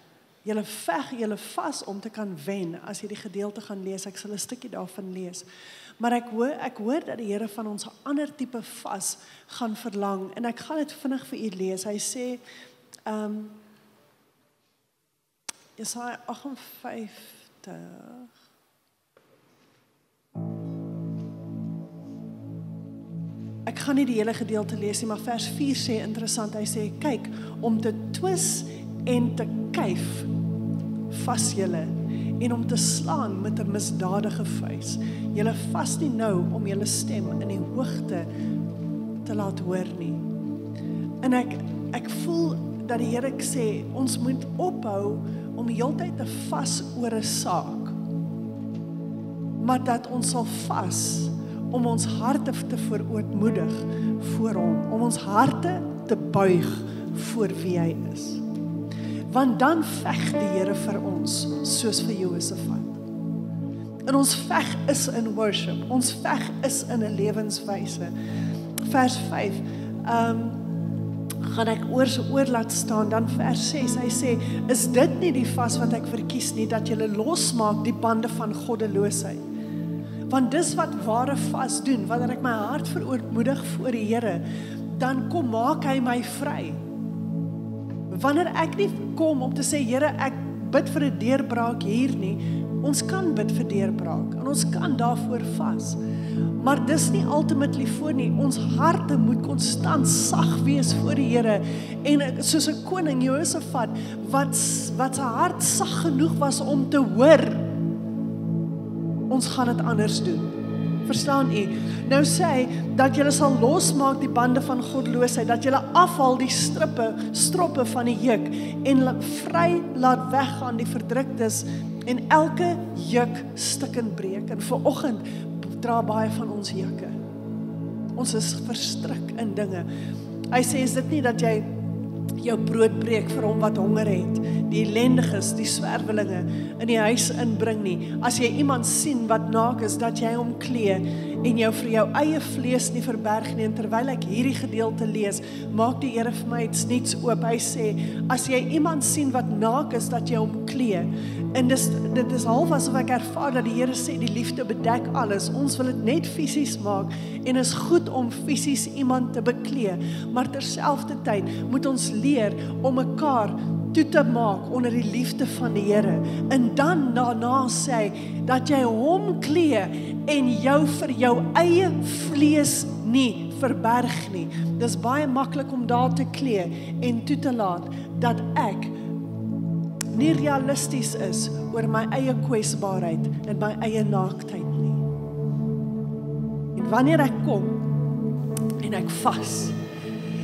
Julle vas om te kan wen, as jy die gedeelte gaan lees, ek sal 'n stukkie daarvan lees. Maar ek hoor dat die Here van ons 'n ander tipe vas gaan verlang, en ek gaan dit vinnig vir u lees. Hy sê, Jesaja 58, ek gaan nie die hele gedeelte lees nie, maar vers 4 sê interessant, hy sê, kyk, om te twis en te kyf, vas julle, en om te slaan met 'n misdadige vuis. Julle vas nie nou om julle stem in die hoogte te laat hoor nie. En ek voel dat die Here sê, ons moet ophou om heeltyd te vas oor 'n saak, maar dat ons sal vas om ons harte te verootmoedig voor hom, om ons harte te buig voor wie hy is. Want dan veg die Here vir ons, soos vir Josafat. En ons veg is in worship, ons veg is in 'n lewenswyse. Vers 5, gaan ek oor laat staan. Dan vers 6, hy sê, is dit nie die vas wat ek verkies nie, dat julle losmaak die bande van goddeloosheid? Want dis wat ware vas doen, wanneer ek my hart verootmoedig voor die Here, dan kom maak hy my vry. Wanneer ek nie kom om te sê, Here, ek bid vir 'n deurbraak hier nie, ons kan bid vir deurbraak, en ons kan daarvoor vas. Maar dis nie ultimately voor nie, ons harte moet konstant sag wees voor die Here, en soos 'n koning Josafat, wat sy hart sag genoeg was om te hoor, ons gaan dit anders doen. Verstaan u? Nou sê hy, dat julle sal losmaak die bande van goddeloosheid, dat julle afhaal die stroppe van die juk, en vry laat weggaan die verdruktes, en elke juk stukkend breek. En vanoggend dra baie van ons jukke. Ons is verstrik in dinge. Hy sê, is dit nie dat jy jou brood breek vir hom wat honger het, die ellendiges, die swerwelinge in die huis inbring nie. As jy iemand sien wat naak is, dat jy hom klee en jou vir jou eie vlees nie verberg nie. En terwyl ek hierdie gedeelte lees, maak die Here vir my iets niets oop. Hy sê, as jy iemand sien wat naak is, dat jy hom klee. En dit is half asof ek ervaar dat die Here sê, die liefde bedek alles. Ons wil dit net fisies maak, en is goed om fisies iemand te beklee. Maar terselfdertyd moet ons leer om mekaar toe te maak onder die liefde van die Here. En dan daarna sê hy, dat jy hom klee en jou vir jou eie vlees nie verberg nie. Dis baie maklik om daar te klee en toe te laat dat ek nie realisties is oor my eie kwesbaarheid en my eie naaktheid nie. En wanneer ek kom en ek vas,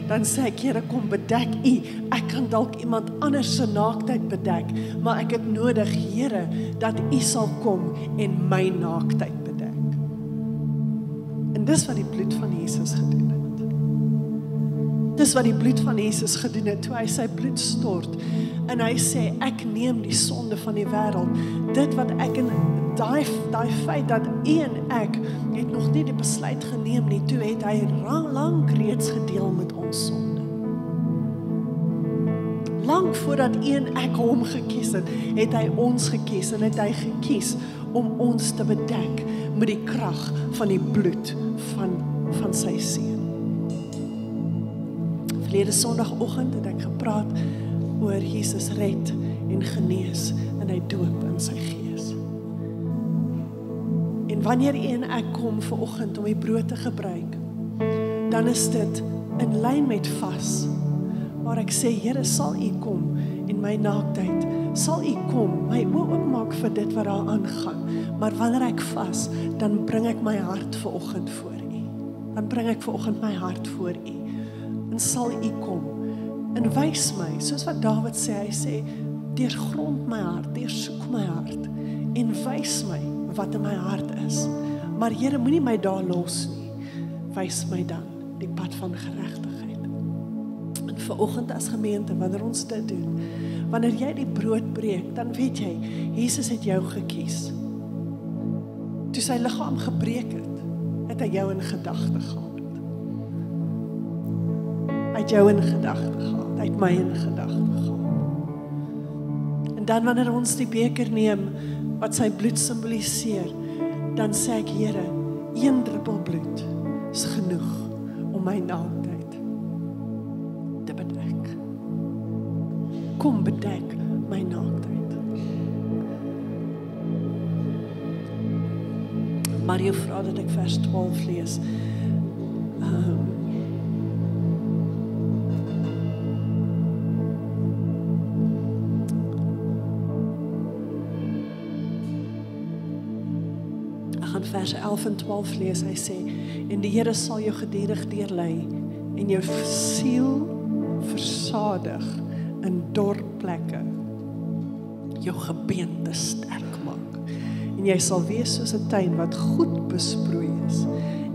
dan sê ek, Here, kom bedek u. Ek kan dalk iemand anders se naaktheid bedek, maar ek het nodig, Here, dat u sal kom en my naaktheid bedek. En dis wat die bloed van Jesus gedoen het. Dis wat die bloed van Jesus gedoen het, toe hy sy bloed stort, en hy sê, ek neem die sonde van die wêreld. Dit wat ek in daai feit dat u en ek het nog nie die besluit geneem nie, toe het hy lank reeds gedeel met ons sonde. Lang voordat u en ek hom gekies het, het hy ons gekies, en het hy gekies om ons te bedek met die krag van die bloed van sy seun. Verlede Sondagoggend het ek gepraat oor Jesus red en genees, en hy doop in sy gees. En wanneer u en ek kom vanoggend om die brood te gebruik, dan is dit in lyn met vas, waar ek sê, Here, sal u kom in my naaktheid, sal u kom, my oë oopmaak vir dit wat daar aangaan, maar wanneer ek vas, dan bring ek my hart vanoggend voor u, dan bring ek vanoggend my hart voor u, en sal u kom, en wys my, soos wat Dawid sê, hy sê, deurgrond my hart, deursoek my hart, en wys my wat in my hart is, maar Here, moenie my daar los nie, wys my dan die pad van geregtigheid. En vanoggend as gemeente, wanneer ons dit doen, wanneer jy die brood breek, dan weet jy, Jesus het jou gekies. Toe sy liggaam gebreek het hy jou in gedagte gehad. Hy het jou in gedagte gehad, hy het my in gedagte gehad. En dan wanneer ons die beker neem, wat sy bloed symboliseer, dan sê ek, Here, 1 druppel bloed is genoeg om my naaktheid te bedek. Kom bedek my naaktheid. Mario vra dat ek vers 12 lees. Vers 11 en 12 lees, hy sê, en die Here sal jou gedurig deurlei, en jou siel versadig in dorre plekke, jou gebeente sterk maak, en jy sal wees soos 'n tuin wat goed besproei is,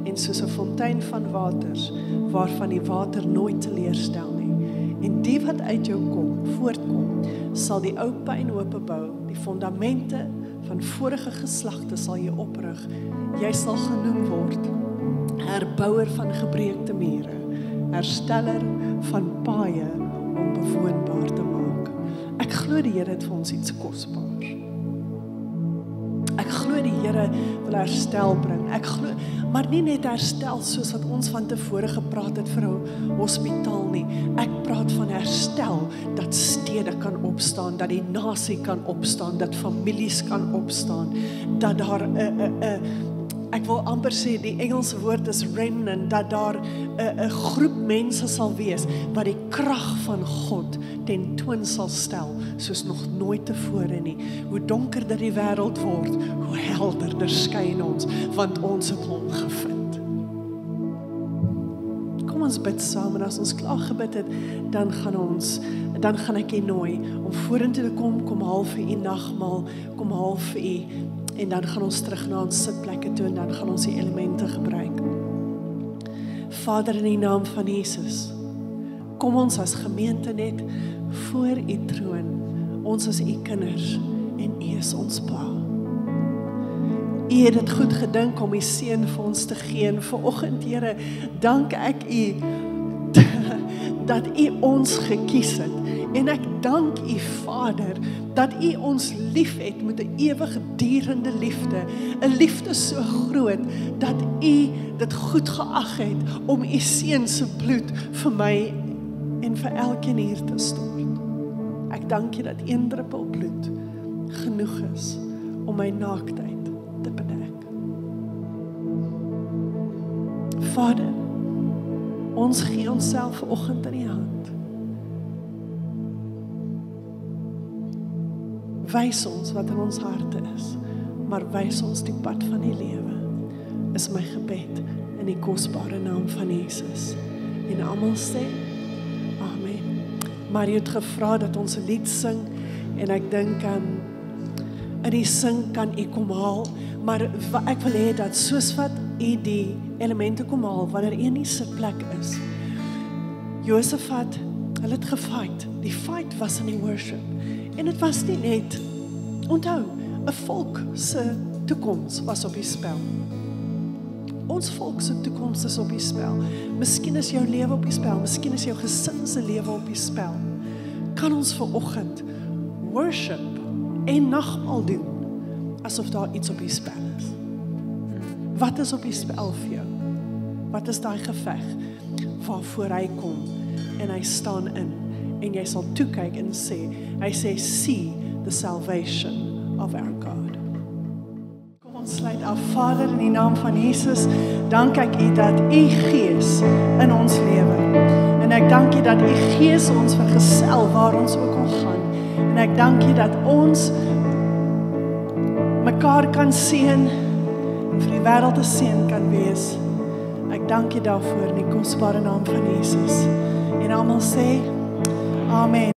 en soos 'n fontein van waters, waarvan die water nooit teleurstel nie, en die wat uit jou voortkom, sal die ou puinhope bou, die fondamente van vorige geslagte sal jy oprig. Jy sal genoem word herbouer van gebreekte mure hersteller van paaie om bewoonbaar te maak. Ek glo die Here het vir ons iets kosbaar. Ek glo die Here wil herstel bring. Ek glo, maar nie net herstel soos wat ons van tevore gepraat het vir 'n hospitaal nie. Ek praat van herstel, dat stede kan opstaan, dat die nasie kan opstaan, dat families kan opstaan, dat daar ek wil amper sê, die Engelse woord is remnant, dat daar 'n groep mense sal wees, wat die krag van God ten toon sal stel, soos nog nooit tevore nie. Hoe donkerder die wêreld word, hoe helderder skyn ons, want ons het hom gevind. Kom ons bid saam, en as ons klaar gebid het, dan gaan ek u nooi, om vorentoe te kom 1:30 nagmaal, 1:30, en dan gaan ons terug na ons sitplekke toe, en dan gaan ons die elemente gebruik. Vader, in die naam van Jesus, kom ons as gemeente net voor u troon. Ons is u kinders, en u is ons Pa. U het dit goed gedink om u seun vir ons te gee, en vanoggend, Here, dank ek u, dat u ons gekies het, en ek dank u, Vader, dat u ons lief het met 'n ewige durende liefde, 'n liefde so groot, dat u dit goed geag het, om u seun se bloed vir my, en vir elkeen hier te stort. Ek dank u dat 1 druppel bloed genoeg is, om my naaktheid te bedek. Vader, ons gee onsself vanoggend in die hand. Wys ons wat in ons harte is, maar wys ons die pad van die lewe, is my gebed, in die kosbare naam van Jesus. En almal sê, Amen. Maar jy het gevra dat ons 'n lied sing, en ek dink in die sing kan u kom haal, maar ek wil hê dat soos wat u die elemente kom haal, wanneer u in die sitplek is. Josafat, hulle het gefight. Die fight was in die worship. En dit was nie net, onthou, 'n volk se toekoms was op die spel. Ons volk se toekoms is op die spel. Miskien is jou lewe op die spel, miskien is jou gesin se lewe op die spel. Kan ons vanoggend worship en nagmaal doen, asof daar iets op die spel is? Wat is op die spel vir jou? Wat is daai geveg waarvoor hy kom en hy staan in, en jy sal toe kyk en sê, hy sê, see the salvation of our God. Kom ons sluit af. Vader, in die naam van Jesus, dank ek u dat u Gees in ons lewe, en ek dank u dat u Gees ons vergesel waar ons ook al gaan, en ek dank u dat ons mekaar kan seën, en vir die wêreld 'n seën kan wees. Ek dank u daarvoor in die kosbare naam van Jesus. En almal sê, Amen.